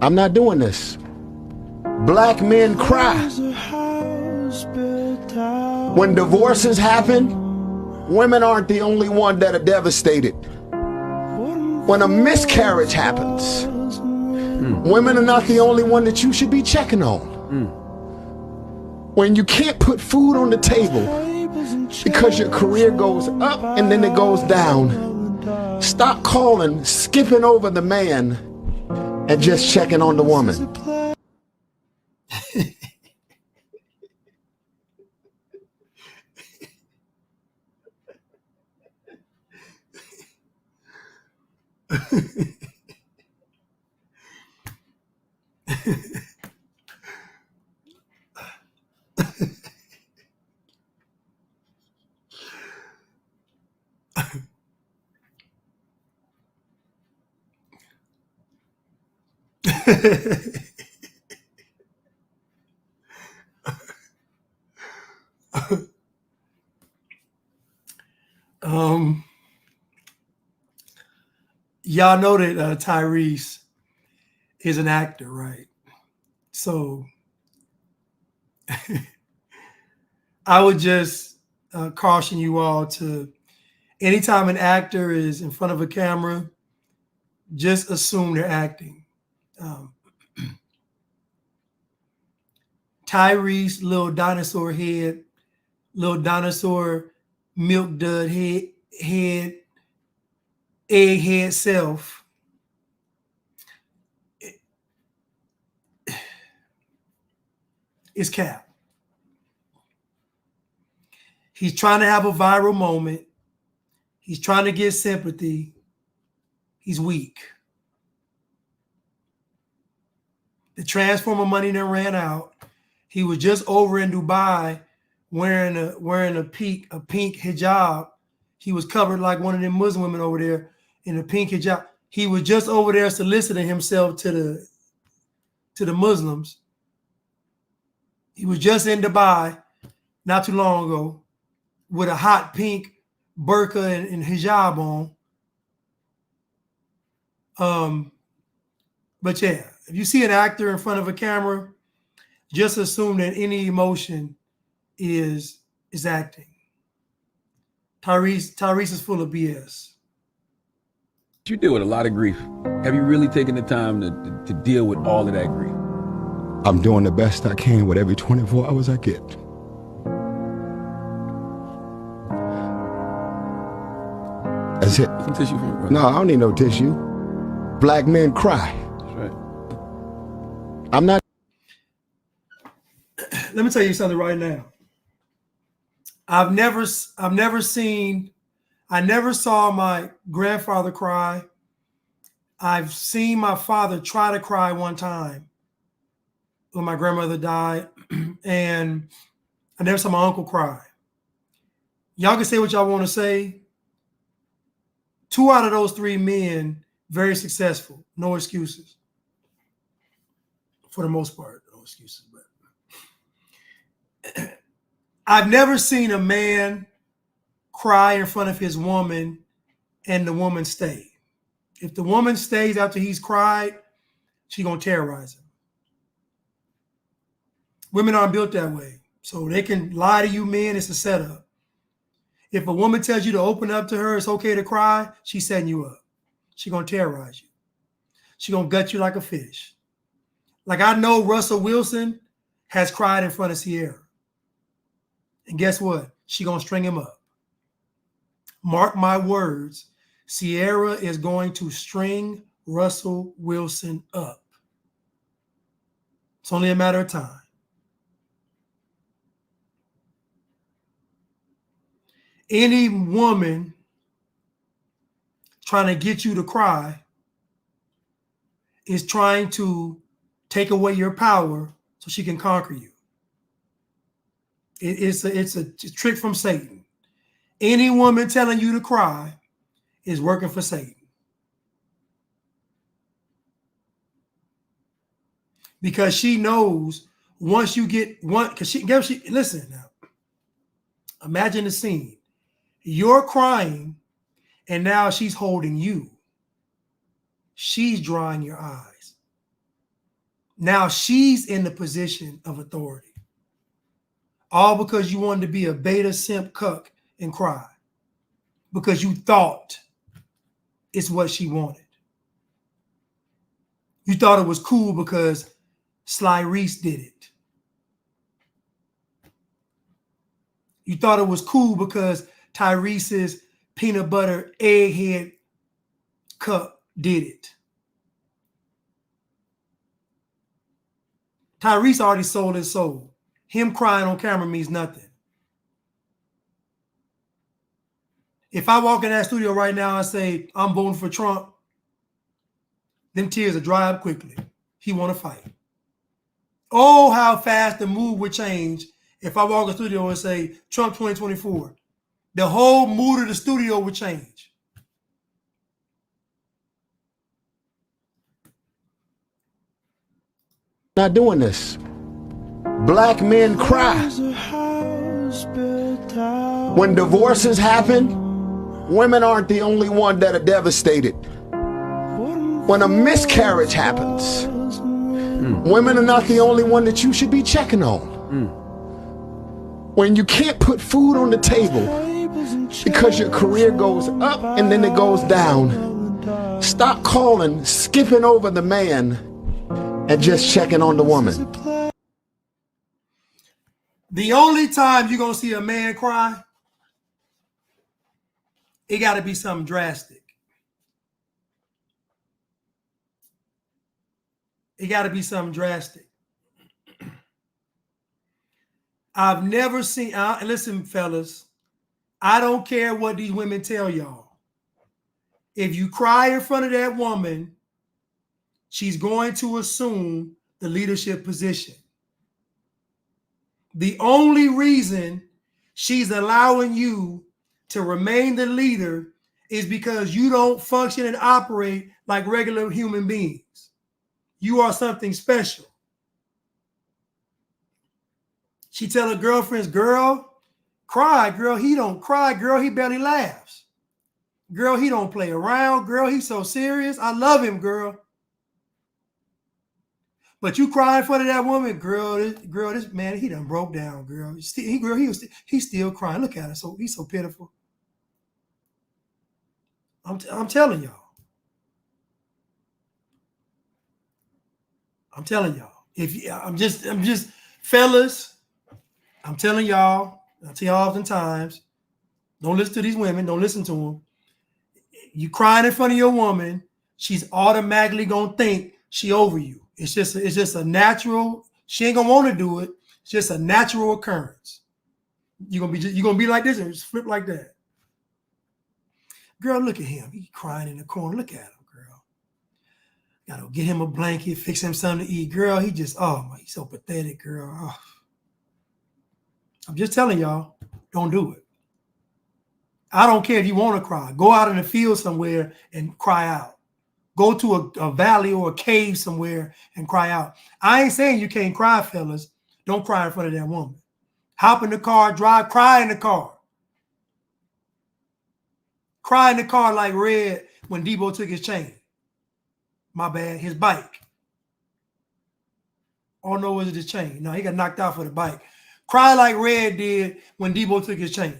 I'm not doing this. Black men cry. When divorces happen, women aren't the only one that are devastated. When a miscarriage happens, women are not the only one that you should be checking on. When you can't put food on the table because your career goes up and then it goes down, stop calling, skipping over the man, and just checking on the woman. Y'all know that Tyrese is an actor, right? So I would just caution you all to, anytime an actor is in front of a camera, just assume they're acting. Tyrese, little dinosaur head, little dinosaur milk dud head, egghead self. It's cap. He's trying to have a viral moment. He's trying to get sympathy. He's weak. The transformer money then ran out. He was just over in Dubai wearing a pink hijab. He was covered like one of them Muslim women over there in a pink hijab. He was just over there soliciting himself to the Muslims. He was just in Dubai not too long ago with a hot pink burqa and hijab on. But yeah, if you see an actor in front of a camera, just assume that any emotion is acting. Tyrese is full of BS. You deal with a lot of grief. Have you really taken the time to deal with all of that grief? I'm doing the best I can with every 24 hours I get. That's it. Some tissue from it, No, I don't need no tissue. Black men cry. That's right. I'm not. Let me tell you something right now. I never saw my grandfather cry. I've seen my father try to cry one time when my grandmother died, and I never saw my uncle cry. Y'all can say what y'all want to say. 2 out of those 3 men, very successful. No excuses. For the most part, no excuses. But I've never seen a man cry in front of his woman and the woman stay. If the woman stays after he's cried, she's going to terrorize him. Women aren't built that way. So they can lie to you men. It's a setup. If a woman tells you to open up to her, it's okay to cry, she's setting you up. She's going to terrorize you. She's going to gut you like a fish. Like I know Russell Wilson has cried in front of Sierra. And guess what? She's going to string him up. Mark my words, Sierra is going to string Russell Wilson up. It's only a matter of time. Any woman trying to get you to cry is trying to take away your power so she can conquer you. It's a trick from Satan. Any woman telling you to cry is working for Satan. Because she knows once you get one, because she listen now. Imagine the scene. You're crying, and now she's holding you. She's drying your eyes. Now she's in the position of authority. All because you wanted to be a beta simp cuck and cry. Because you thought it's what she wanted. You thought it was cool because Sly Reese did it. You thought it was cool because Tyrese's peanut butter egghead cup did it. Tyrese already sold his soul. Him crying on camera means nothing. If I walk in that studio right now and say, I'm voting for Trump, them tears will dry up quickly. He want to fight. Oh, how fast the mood would change if I walk in the studio and say, Trump 2024. The whole mood of the studio would change. Not doing this. Black men cry. When divorces happen, women aren't the only one that are devastated. When a miscarriage happens, women are not the only one that you should be checking on. When you can't put food on the table because your career goes up and then it goes down, stop calling, skipping over the man, and just checking on the woman. The only time you're going to see a man cry, it got to be something drastic. It got to be something drastic. I've never seen, listen, fellas, I don't care what these women tell y'all. If you cry in front of that woman, she's going to assume the leadership position. The only reason she's allowing you to remain the leader is because you don't function and operate like regular human beings. You are something special. She tell her girlfriends, girl, cry. Girl, he don't cry. Girl, he barely laughs. Girl, he don't play around. Girl, he's so serious. I love him, girl. But you cry in front of that woman, girl, this man, he done broke down, girl. He's still crying. Look at him. He's so pitiful. I'm telling y'all. I'm telling y'all. I'm just fellas, I'm telling y'all, I tell y'all oftentimes, don't listen to these women, don't listen to them. You crying in front of your woman, she's automatically gonna think she over you. It's just a natural. She ain't gonna want to do it. It's just a natural occurrence. You're gonna be like this and just flip like that. Girl, look at him. He crying in the corner. Look at him, girl. Gotta get him a blanket, fix him something to eat. Girl, he's so pathetic, girl. Oh. I'm just telling y'all, don't do it. I don't care if you want to cry. Go out in the field somewhere and cry out. Go to a valley or a cave somewhere and cry out. I ain't saying you can't cry, fellas. Don't cry in front of that woman. Hop in the car, drive, cry in the car. Cry in the car like Red when Debo took his chain. My bad, his bike. Oh no, was it his chain? No, he got knocked out for the bike. Cry like Red did when Debo took his chain.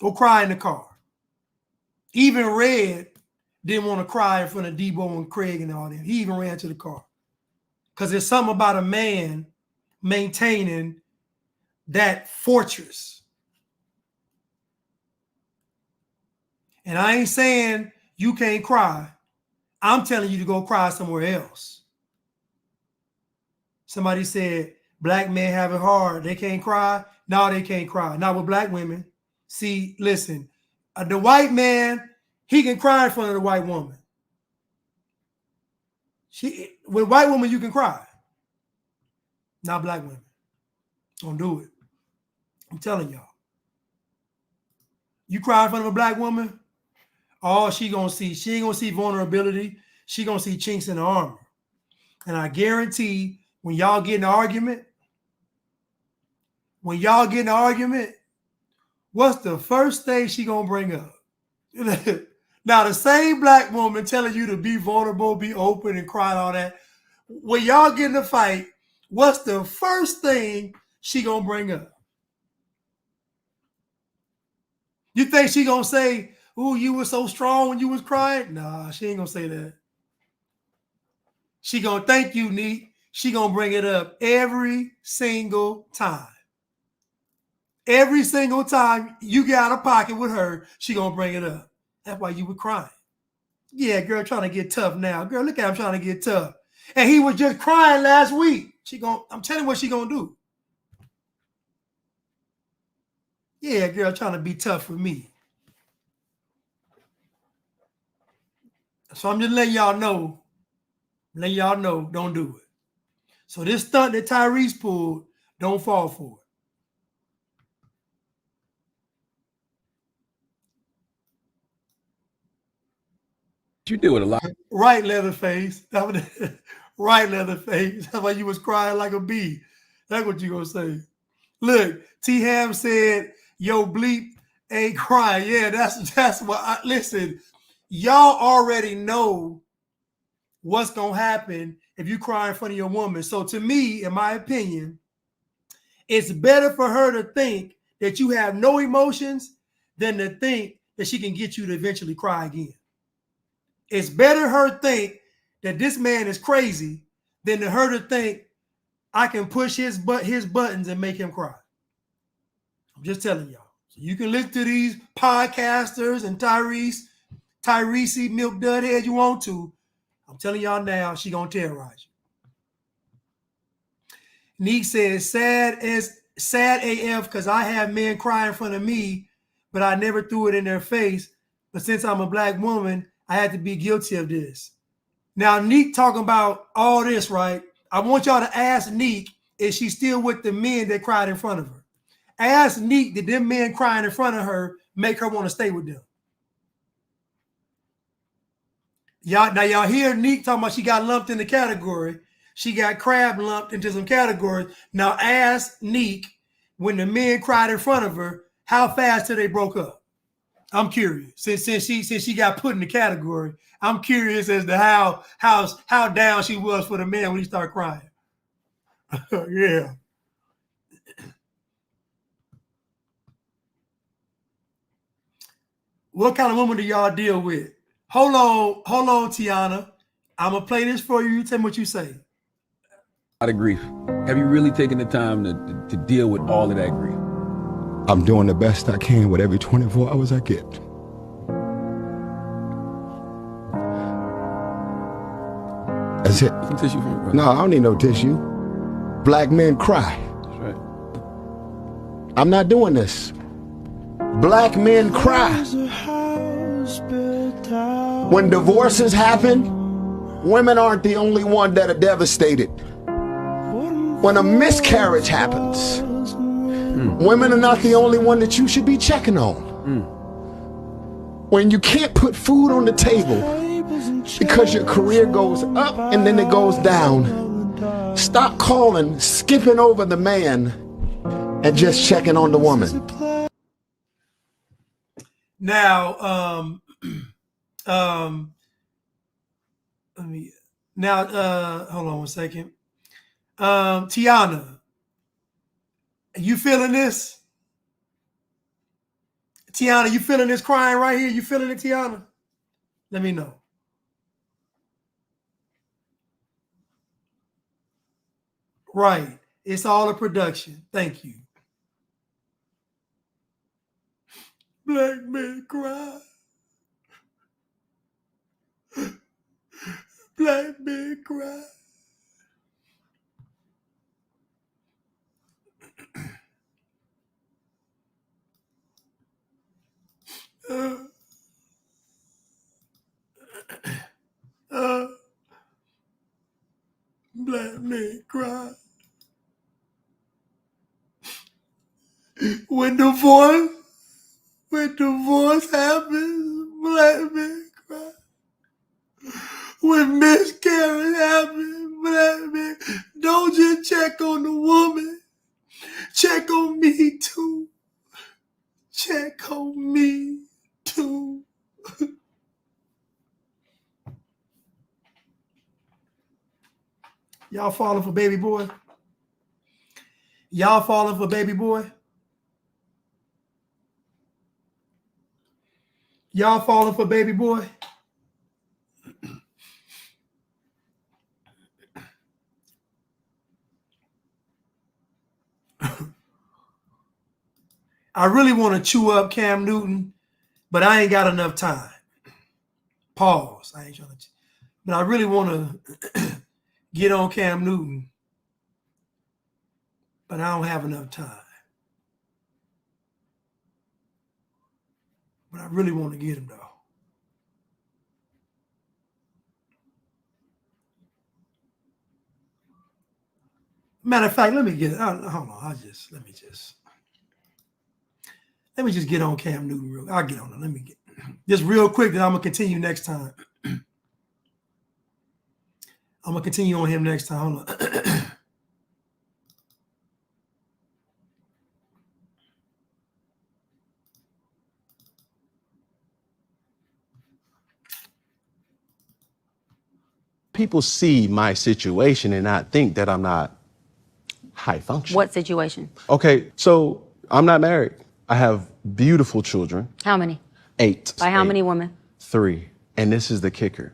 Go cry in the car. Even Red didn't want to cry in front of Debo and Craig and all them. He even ran to the car. Because there's something about a man maintaining that fortress. And I ain't saying you can't cry. I'm telling you to go cry somewhere else. Somebody said, black men have it hard. They can't cry. No, they can't cry. Not with black women. See, listen, the white man, he can cry in front of the white woman. With white women, you can cry. Not black women. Don't do it. I'm telling y'all. You cry in front of a black woman, all she ain't gonna see vulnerability. She gonna see chinks in the armor. And I guarantee when y'all get in an argument, what's the first thing she gonna bring up? Now, the same black woman telling you to be vulnerable, be open, and cry and all that. When y'all get in a fight, what's the first thing she gonna bring up? You think she gonna say, "Ooh, you were so strong when you was crying"? Nah, she ain't gonna say that. She gonna thank you, Neat. She gonna bring it up every single time. Every single time you get out of pocket with her, she gonna bring it up. That's why you were crying. Yeah, girl, trying to get tough now. Girl, look at him trying to get tough. And he was just crying last week. I'm telling you what she gonna do. Yeah, girl, trying to be tough with me. So I'm just letting y'all know. Don't do it. So this stunt that Tyrese pulled, don't fall for it. You do it a lot. Right, Leatherface. Right, Leatherface. That's why you was crying like a bee. That's what you gonna say. Look, T Ham said, yo, bleep ain't crying. Yeah, that's what listen, y'all already know what's gonna happen if you cry in front of your woman. So to me, in my opinion, it's better for her to think that you have no emotions than to think that she can get you to eventually cry again. It's better her think that this man is crazy than to her to think I can push his buttons and make him cry. I'm just telling y'all. So you can listen to these podcasters and Tyrese milk dud head you want to. I'm telling y'all now, she gonna terrorize you. Neek says, sad sad AF because I have men cry in front of me, but I never threw it in their face. But since I'm a black woman, I had to be guilty of this. Now, Neek talking about all this, right? I want y'all to ask Neek, is she still with the men that cried in front of her? Ask Neek, did them men crying in front of her make her want to stay with them? Y'all hear Neek talking about she got lumped in the category. She got crab lumped into some categories. Now ask Neek, when the men cried in front of her, how fast till they broke up? I'm curious. Since she got put in the category, I'm curious as to how down she was for the man when he started crying. Yeah. What kind of woman do y'all deal with? Hold on, Tiana. I'm gonna play this for you. You tell me what you say. A lot of grief. Have you really taken the time to deal with all of that grief? I'm doing the best I can with every 24 hours I get. That's it. Some tissue for me, bro. No, I don't need no tissue. Black men cry. That's right. I'm not doing this. Black men cry. When divorces happen, women aren't the only one that are devastated. When a miscarriage happens, women are not the only one that you should be checking on. When you can't put food on the table because your career goes up and then it goes down, stop calling, skipping over the man, and just checking on the woman. Now, hold on one second. Tiana, you feeling this? Tiana, you feeling this crying right here? You feeling it, Tiana? Let me know. Right. It's all a production. Thank you. Black men cry. Black men cry. Black men cry. When divorce happens, black men cry. When miscarriage happens, black men, don't just check on the woman. Check on me too. Check on me too. Y'all falling for baby boy? Y'all falling for baby boy? Y'all falling for baby boy? I really want to chew up Cam Newton, but I ain't got enough time. Pause. I ain't trying to, but I really want to get on Cam Newton, but I don't have enough time. But I really want to get him though. Matter of fact, let me get. Hold on. Let me just get on Cam Newton. I'll get on it. Let me get just real quick. Then I'm gonna continue next time. I'm gonna continue on him next time. Hold on. People see my situation and not think that I'm not high function. What situation? Okay, so I'm not married. I have beautiful children. How many? 8. By how many women? 3. And this is the kicker.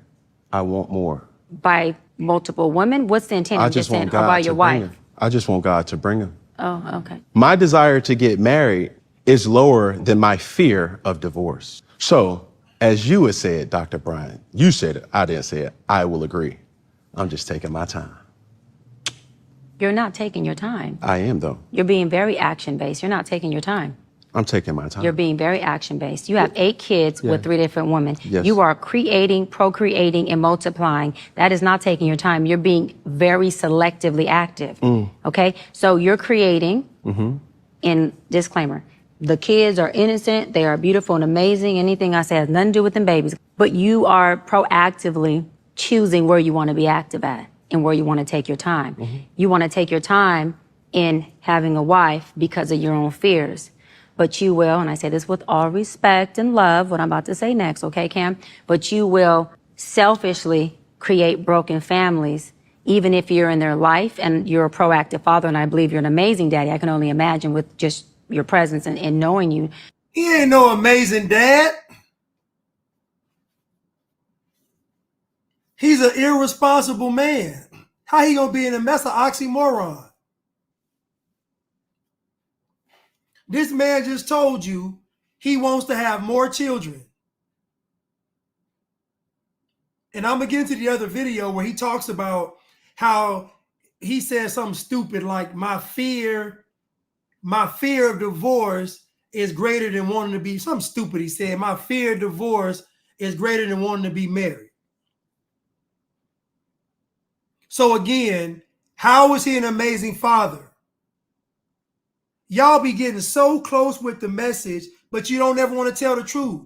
I want more. By multiple women? What's the intent I of just this? want Or God by to your bring wife? them. I just want God to bring them. Oh, okay. My desire to get married is lower than my fear of divorce. So, as you had said, Dr. Brian, you said it, I didn't say it, I will agree. I'm just taking my time. 'Cause I'm not married. I have 3 children. 3 women. 3 by how many women? By multiple women? What's the intent of this? Or by your wife? I just want God to bring them. My desire to get married is lower than my fear of divorce. So, as you had said, Dr. Brian, you said it, I didn't say it, I will agree. I'm just taking my time. You're not taking your time. I am, though. You're being very action-based. You're not taking your time. I'm taking my time. You're being very action-based. You have 8 kids with 3 different women. Yes. You are creating, procreating, and multiplying. That is not taking your time. You're being very selectively active. Okay? So you're creating, and disclaimer, the kids are innocent, they are beautiful and amazing. Anything I say has nothing to do with them babies. But you are proactively choosing where you want to be active at and where you want to take your time. You want to take your time in having a wife because of your own fears. But you will, and I say this with all respect and love, what I'm about to say next, okay, Cam? But you will selfishly create broken families, even if you're in their life and you're a proactive father, and I believe you're an amazing daddy. I can only imagine with just your presence and knowing you. He ain't no amazing dad. He's an irresponsible man. How he gonna be in a mess of oxymoron? This man just told you he wants to have more children. And I'm gonna get into the other video where he talks about how he said something stupid like my fear of divorce is greater than wanting to be, something stupid he said, my fear of divorce is greater than wanting to be married. So again, how is he an amazing father? Y'all be getting so close with the message, but you don't ever want to tell the truth.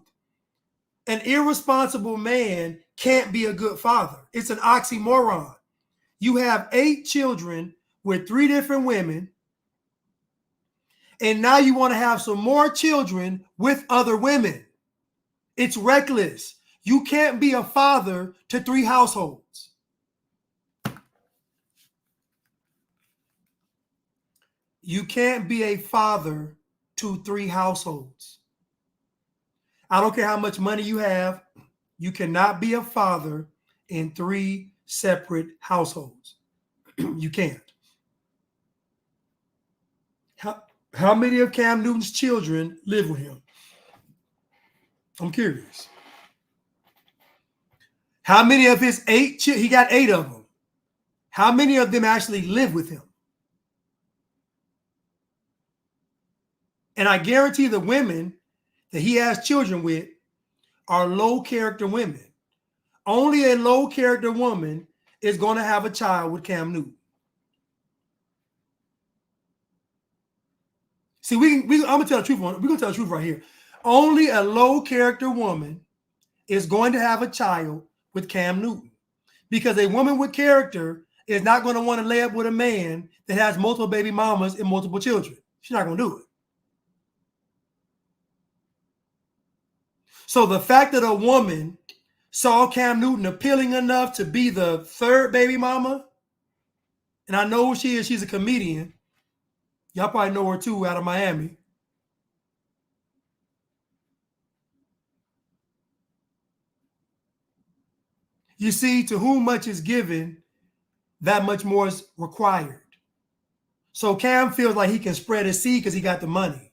An irresponsible man can't be a good father. It's an oxymoron. You have 8 children with 3 different women, and now you want to have some more children with other women. It's reckless. You can't be a father to 3 households. You can't be a father to 3 households. I don't care how much money you have. You cannot be a father in 3 separate households. You can't. How many of Cam Newton's children live with him? I'm curious. How many of his 8 children, he got 8 of them. How many of them actually live with him? And I guarantee the women that he has children with are low character women. Only a low character woman is going to have a child with Cam Newton. See, I'm going to tell the truth. We're going to tell the truth right here. Only a low character woman is going to have a child with Cam Newton, because a woman with character is not going to want to lay up with a man that has multiple baby mamas and multiple children. She's not going to do it. So the fact that a woman saw Cam Newton appealing enough to be the 3rd baby mama, and I know who she is, she's a comedian. Y'all probably know her too, out of Miami. You see, to whom much is given, that much more is required. So Cam feels like he can spread his seed because he got the money.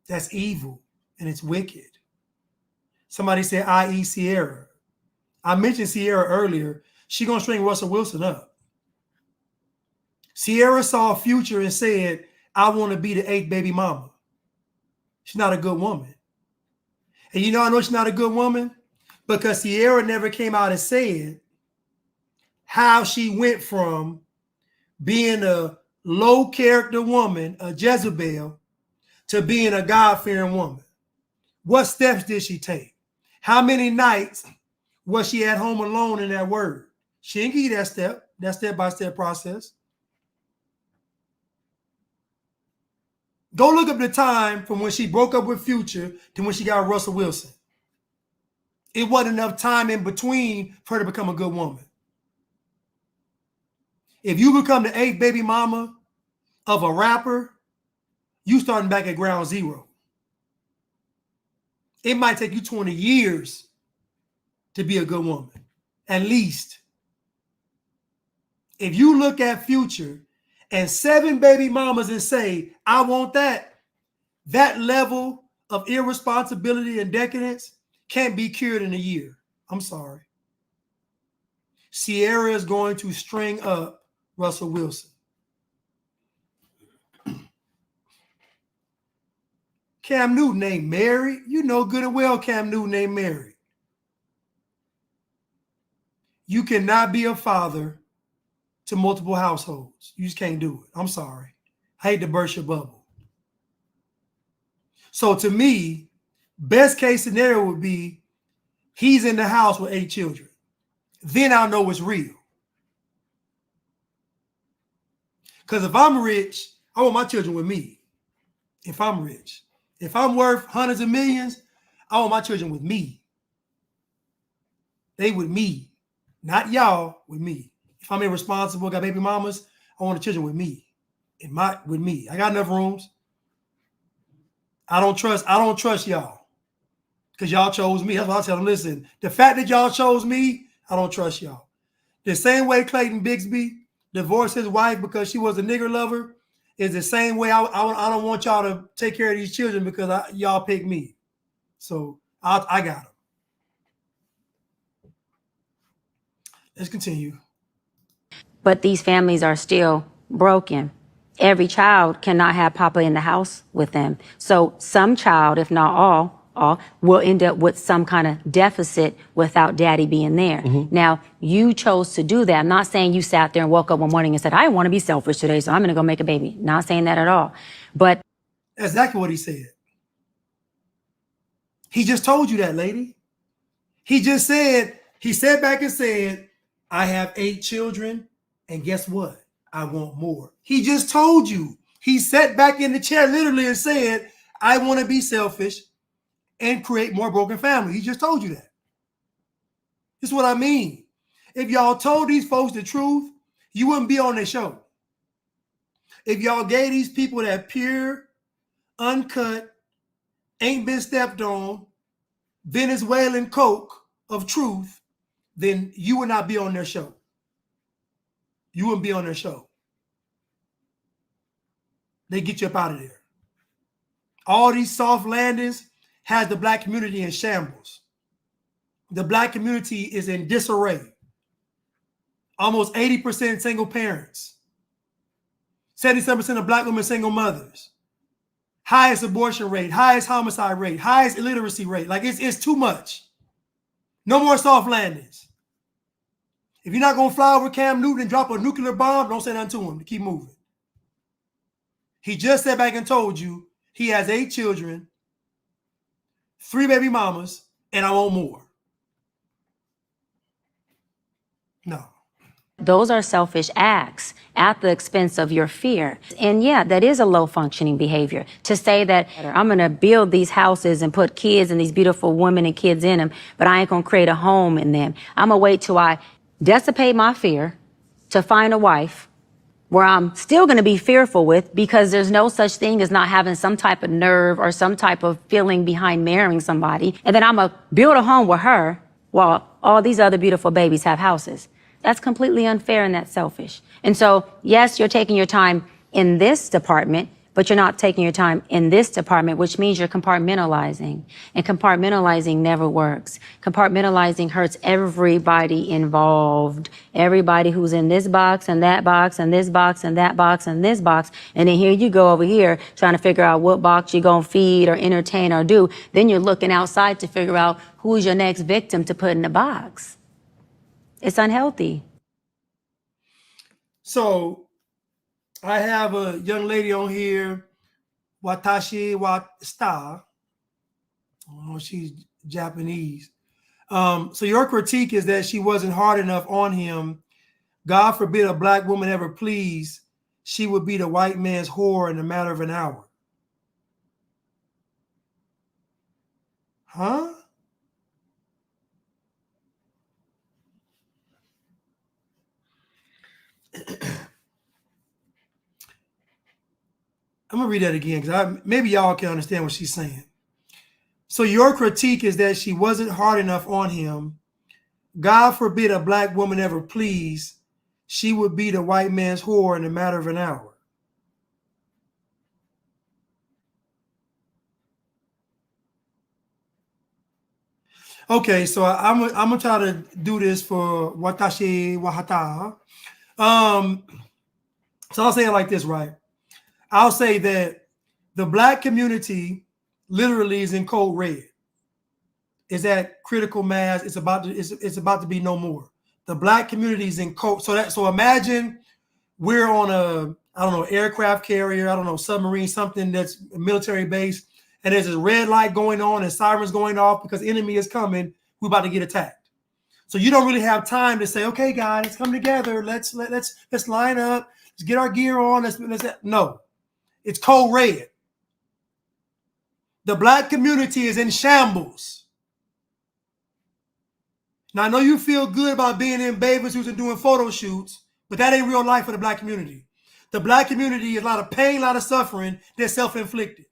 That's evil and it's wicked. Somebody said, i.e. Sierra. I mentioned Sierra earlier. She gonna string Russell Wilson up. Sierra saw a future and said, I want to be the 8th baby mama. She's not a good woman. And you know I know she's not a good woman? Because Sierra never came out and said how she went from being a low character woman, a Jezebel, to being a God-fearing woman. What steps did she take? How many nights was she at home alone in that word? She didn't give you that step-by-step process. Go look up the time from when she broke up with Future to when she got Russell Wilson. It wasn't enough time in between for her to become a good woman. If you become the 8th baby mama of a rapper, you starting back at ground zero. It might take you 20 years to be a good woman, at least. If you look at Future and 7 baby mamas and say, I want that level of irresponsibility and decadence can't be cured in a year. I'm sorry. Sierra is going to string up Russell Wilson. Cam Newton ain't married. You know good and well Cam Newton ain't married. You cannot be a father to multiple households. You just can't do it. I'm sorry. I hate to burst your bubble. So to me, best case scenario would be he's in the house with 8 children. Then I'll know it's real. Because if I'm rich, I want my children with me. If I'm rich. If I'm worth hundreds of millions, I want my children with me. They with me. Not y'all, with me. If I'm irresponsible, got baby mamas, I want the children with me. With me. I got enough rooms. I don't trust y'all. Because y'all chose me. That's why I tell them, listen, the fact that y'all chose me, I don't trust y'all. The same way Clayton Bigsby divorced his wife because she was a nigger lover is the same way I don't want y'all to take care of these children because y'all picked me. So I got them. Let's continue. But these families are still broken. Every child cannot have Papa in the house with them. So some child, if not all will end up with some kind of deficit without daddy being there. Now, you chose to do that. I'm not saying you sat there and woke up one morning and said, I want to be selfish today, so I'm going to go make a baby. Not saying that at all. But that's exactly what he said. He just told you that, lady. He just said, he sat back and said, I have 8 children, and guess what? I want more. He just told you. He sat back in the chair literally and said, I want to be selfish and create more broken families. He just told you that. This is what I mean. If y'all told these folks the truth, you wouldn't be on their show. If y'all gave these people that pure, uncut, ain't been stepped on, Venezuelan Coke of truth, then you would not be on their show. You wouldn't be on their show. They get you up out of there. All these soft landings has the black community in shambles. The black community is in disarray. Almost 80% single parents. 77% of black women single mothers. Highest abortion rate, highest homicide rate, highest illiteracy rate. Like it's too much. No more soft landings. If you're not going to fly over Cam Newton and drop a nuclear bomb, don't say nothing to him. Keep moving. He just sat back and told you he has 8 children, 3 baby mamas, and I want more. No. those are selfish acts at the expense of your fear. And yeah, that is a low functioning behavior to say that I'm going to build these houses and put kids and these beautiful women and kids in them, but I ain't going to create a home in them. I'm going to wait till I dissipate my fear to find a wife where I'm still going to be fearful with, because there's no such thing as not having some type of nerve or some type of feeling behind marrying somebody. And then I'm going to build a home with her while all these other beautiful babies have houses. That's completely unfair and that's selfish. And so, yes, you're taking your time in this department, but you're not taking your time in this department, which means you're compartmentalizing. And compartmentalizing never works. Compartmentalizing hurts everybody involved. Everybody who's in this box and that box and this box and that box and this box. And then here you go over here trying to figure out what box you're going to feed or entertain or do. Then you're looking outside to figure out who's your next victim to put in the box. It's unhealthy. So I have a young lady on here, Watashi Wata. I don't know if she's Japanese. So your critique is that she wasn't hard enough on him. God forbid a black woman ever please. She would be the white man's whore in a matter of an hour. Huh? I'm gonna read that again because maybe y'all can understand what she's saying. So your critique is that she wasn't hard enough on him. God forbid a black woman ever please. She would be the white man's whore in a matter of an hour. Okay, so I'm gonna try to do this for Watashi Wahata. So I'll say it like this, right? I'll say that the black community literally is in code red. Is at critical mass. It's about to be no more. The black community is in code. So imagine we're on a, I don't know, aircraft carrier, I don't know, submarine, something that's a military base, and there's a red light going on and sirens going off because the enemy is coming. We're about to get attacked. So you don't really have time to say, okay, guys, come together. Let's line up. Let's get our gear on. No, it's code red. The black community is in shambles. Now, I know you feel good about being in bathing suits and doing photo shoots, but that ain't real life for the black community. The black community is a lot of pain, a lot of suffering that's self-inflicted.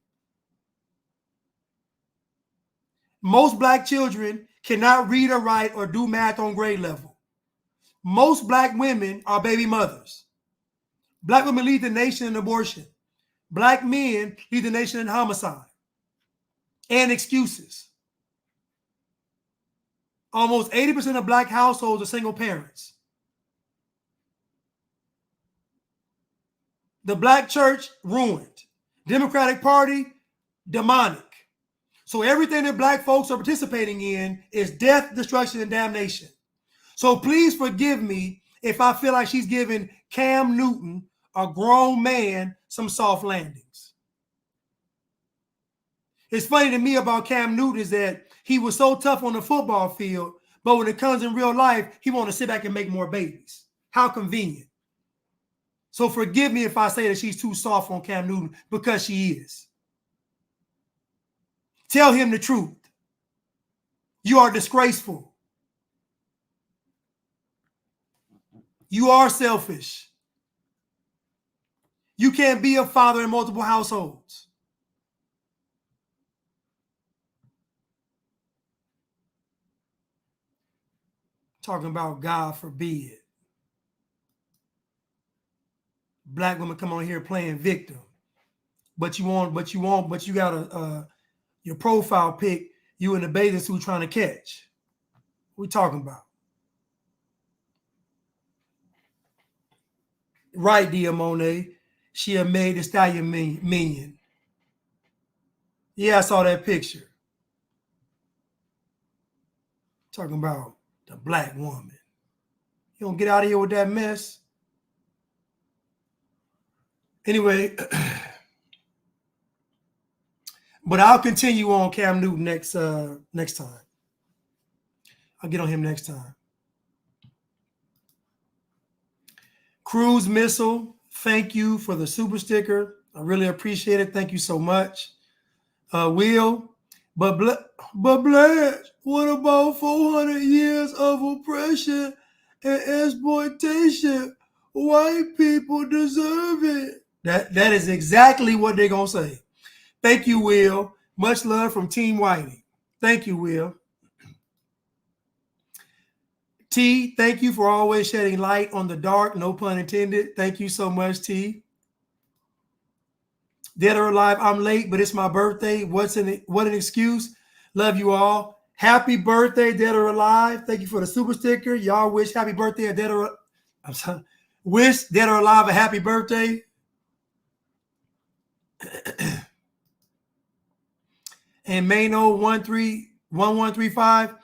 Most black children cannot read or write or do math on grade level. Most black women are baby mothers. Black women lead the nation in abortion. Black men lead the nation in homicide and excuses. Almost 80% of black households are single parents. The black church, ruined. Democratic Party, demonic. So everything that black folks are participating in is death, destruction, and damnation. So please forgive me if I feel like she's giving Cam Newton, a grown man, some soft landings. It's funny to me about Cam Newton is that he was so tough on the football field, but when it comes in real life, he wants to sit back and make more babies. How convenient. So forgive me if I say that she's too soft on Cam Newton, because she is. Tell him the truth. You are disgraceful. You are selfish. You can't be a father in multiple households. Talking about God forbid. Black women come on here playing victim. But you got your profile pic, you in the bathing suit trying to catch. What we talking about? Right, Dia Monet. She had made the stallion minion. Yeah, I saw that picture. Talking about the black woman. You don't get out of here with that mess. Anyway, but I'll continue on Cam Newton next time. I'll get on him next time. Cruise Missile, thank you for the super sticker. I really appreciate it. Thank you so much. Will, but Blanche, what about 400 years of oppression and exploitation? White people deserve it. That is exactly what they're going to say. Thank you, Will. Much love from Team Whitey. Thank you, Will. T, thank you for always shedding light on the dark. No pun intended. Thank you so much, T. Dead or alive, I'm late, but it's my birthday. What an excuse. Love you all. Happy birthday, Dead or Alive. Thank you for the super sticker. Y'all wish happy birthday wish Dead or Alive a happy birthday. And Mano 1135.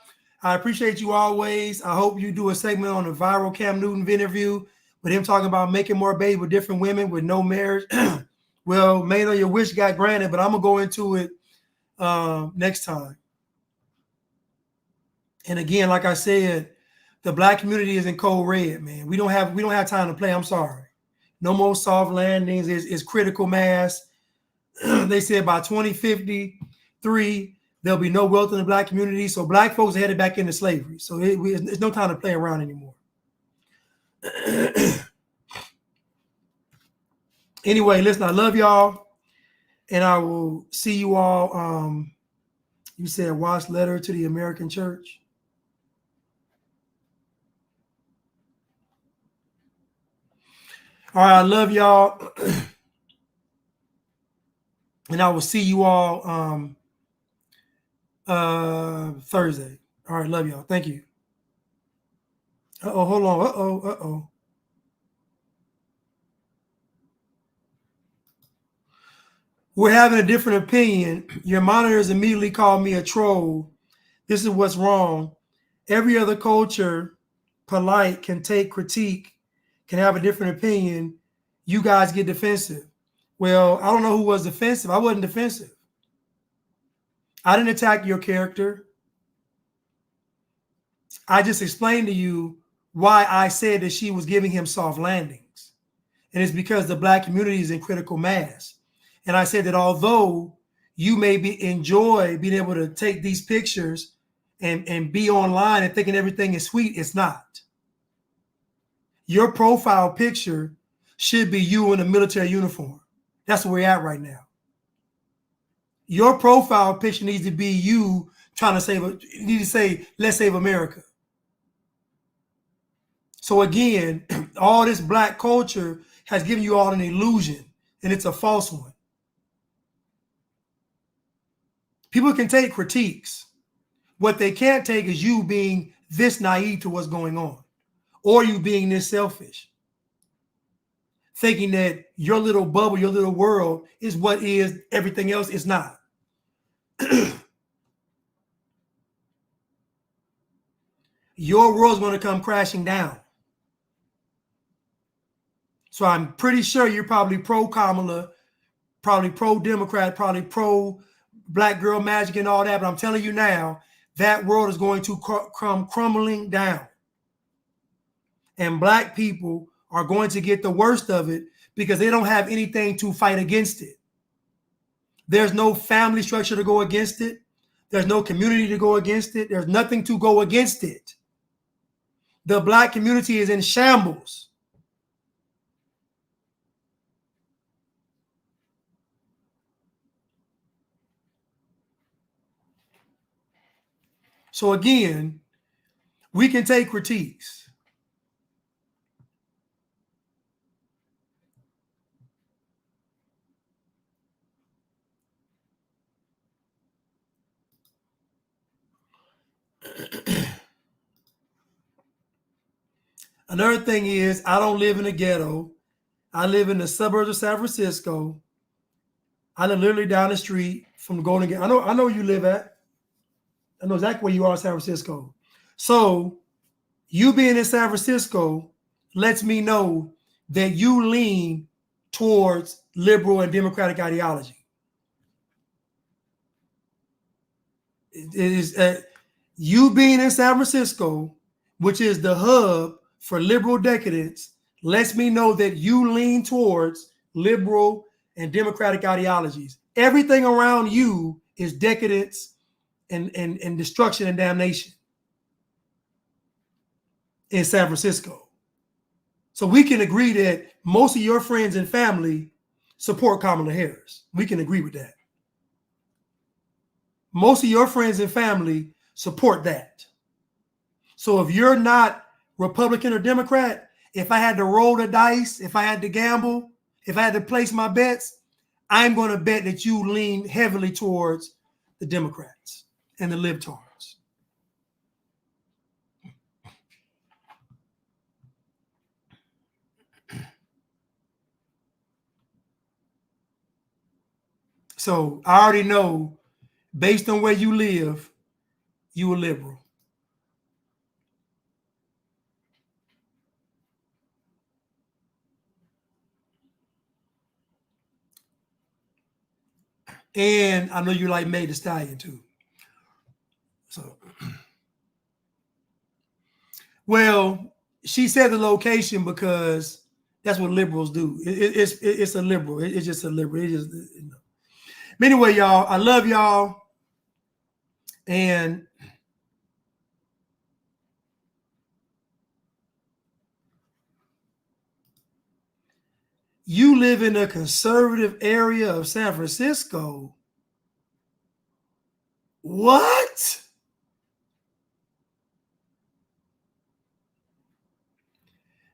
I appreciate you always. I hope you do a segment on the viral Cam Newton interview with him talking about making more babies with different women with no marriage. Well, Mano, your wish got granted, but I'm gonna go into it next time. And again, like I said, the black community is in code red, man. We don't have time to play. I'm sorry. No more soft landings. It's critical mass. They said by 2053, there'll be no wealth in the black community. So black folks are headed back into slavery. So it's no time to play around anymore. Anyway, listen, I love y'all. And I will see you all. You said watch Letter to the American Church. All right, I love y'all. And I will see you all Thursday. All right, love y'all. Thank you. Uh-oh, hold on. Uh-oh. We're having a different opinion. Your monitors immediately call me a troll. This is what's wrong. Every other culture, polite, can take critique, can have a different opinion. You guys get defensive. Well, I don't know who was defensive. I wasn't defensive. I didn't attack your character. I just explained to you why I said that she was giving him soft landings. And it's because the Black community is in critical mass. And I said that although you may enjoy being able to take these pictures and be online and thinking everything is sweet, it's not. Your profile picture should be you in a military uniform. That's where we're at right now. Your profile picture needs to be you trying to save, you need to say, let's save America. So again, all this Black culture has given you all an illusion, and it's a false one. People can take critiques. What they can't take is you being this naive to what's going on, or you being this selfish, thinking that your little bubble, your little world is what is, everything else is not. Your world's going to come crashing down. So I'm pretty sure you're probably pro-Kamala, probably pro-Democrat, probably pro-Black girl magic and all that. But I'm telling you now, that world is going to come crumbling down. And Black people are going to get the worst of it because they don't have anything to fight against it. There's no family structure to go against it. There's no community to go against it. There's nothing to go against it. The Black community is in shambles. So again, we can take critiques. Another thing is, I don't live in a ghetto. I live in the suburbs of San Francisco. I live literally down the street from the Golden Gate. I know where you live at. I know exactly where you are in San Francisco. So you being in San Francisco lets me know that you lean towards liberal and democratic ideology. It is you being in San Francisco, which is the hub for liberal decadence, lets me know that you lean towards liberal and democratic ideologies. Everything around you is decadence and destruction and damnation in San Francisco. So we can agree that most of your friends and family support Kamala Harris. We can agree with that. Most of your friends and family support that. So if you're not Republican or Democrat, if I had to roll the dice, if I had to gamble, if I had to place my bets, I'm going to bet that you lean heavily towards the Democrats and the libtards. So I already know, based on where you live, you a liberal. And I know you like Meg Thee Stallion too. So, well, she said the location because that's what liberals do. It's a liberal. It's just a liberal. It's just, you know. But anyway, y'all, I love y'all. And you live in a conservative area of San Francisco. What?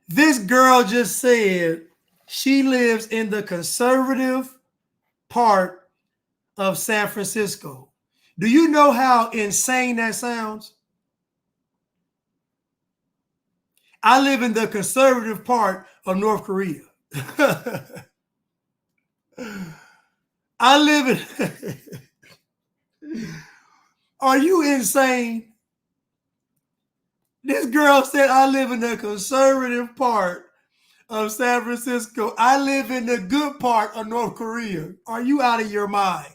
This girl just said she lives in the conservative part of San Francisco. Do you know how insane that sounds? I live in the conservative part of North Korea. I live in. Are you insane? This girl said, I live in the conservative part of San Francisco. I live in the good part of North Korea. Are you out of your mind?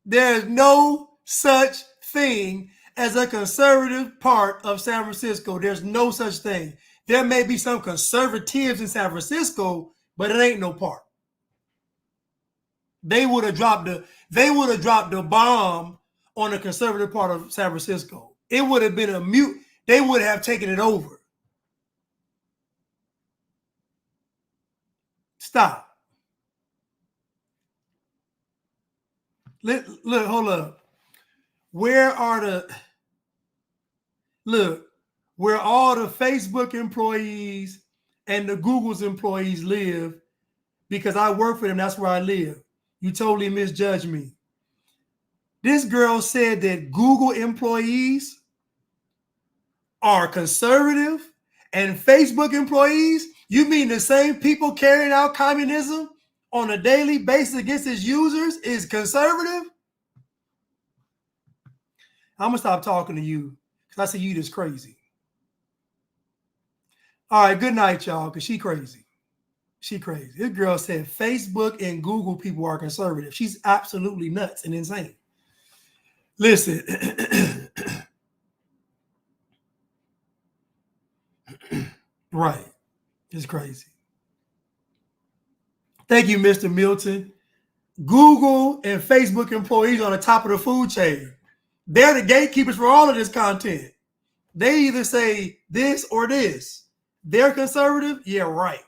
There's no such thing as a conservative part of San Francisco. There's no such thing. There may be some conservatives in San Francisco, but it ain't no part. They would have dropped the bomb on the conservative part of San Francisco. It would have been a mute. They would have taken it over. Stop. Look, hold up. Where all the Facebook employees and the Google's employees live, because I work for them, that's where I live. You totally misjudged me. This girl said that Google employees are conservative and Facebook employees, you mean the same people carrying out communism on a daily basis against its users is conservative? I'm going to stop talking to you because I see you just crazy. All right, good night, y'all, because she crazy. She crazy. This girl said Facebook and Google people are conservative. She's absolutely nuts and insane. Listen. Right. It's crazy. Thank you, Mr. Milton. Google and Facebook employees on the top of the food chain. They're the gatekeepers for all of this content. They either say this or this. They're conservative? Yeah, right.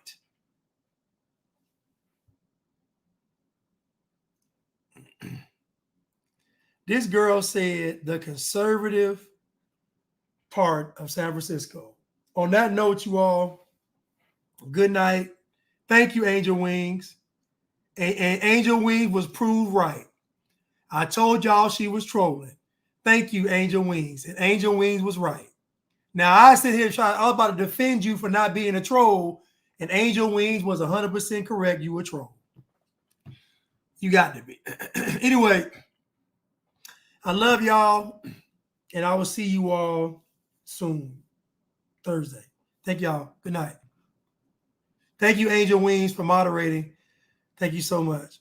This girl said the conservative part of San Francisco. On that note, you all, good night. Thank you, Angel Wings. And Angel Wings was proved right. I told y'all she was trolling. Thank you, Angel Wings. And Angel Wings was right. Now, I sit here I was about to defend you for not being a troll, and Angel Wings was 100% correct. You were a troll. You got to be. Anyway, I love y'all, and I will see you all soon, Thursday. Thank y'all. Good night. Thank you, Angel Wings, for moderating. Thank you so much.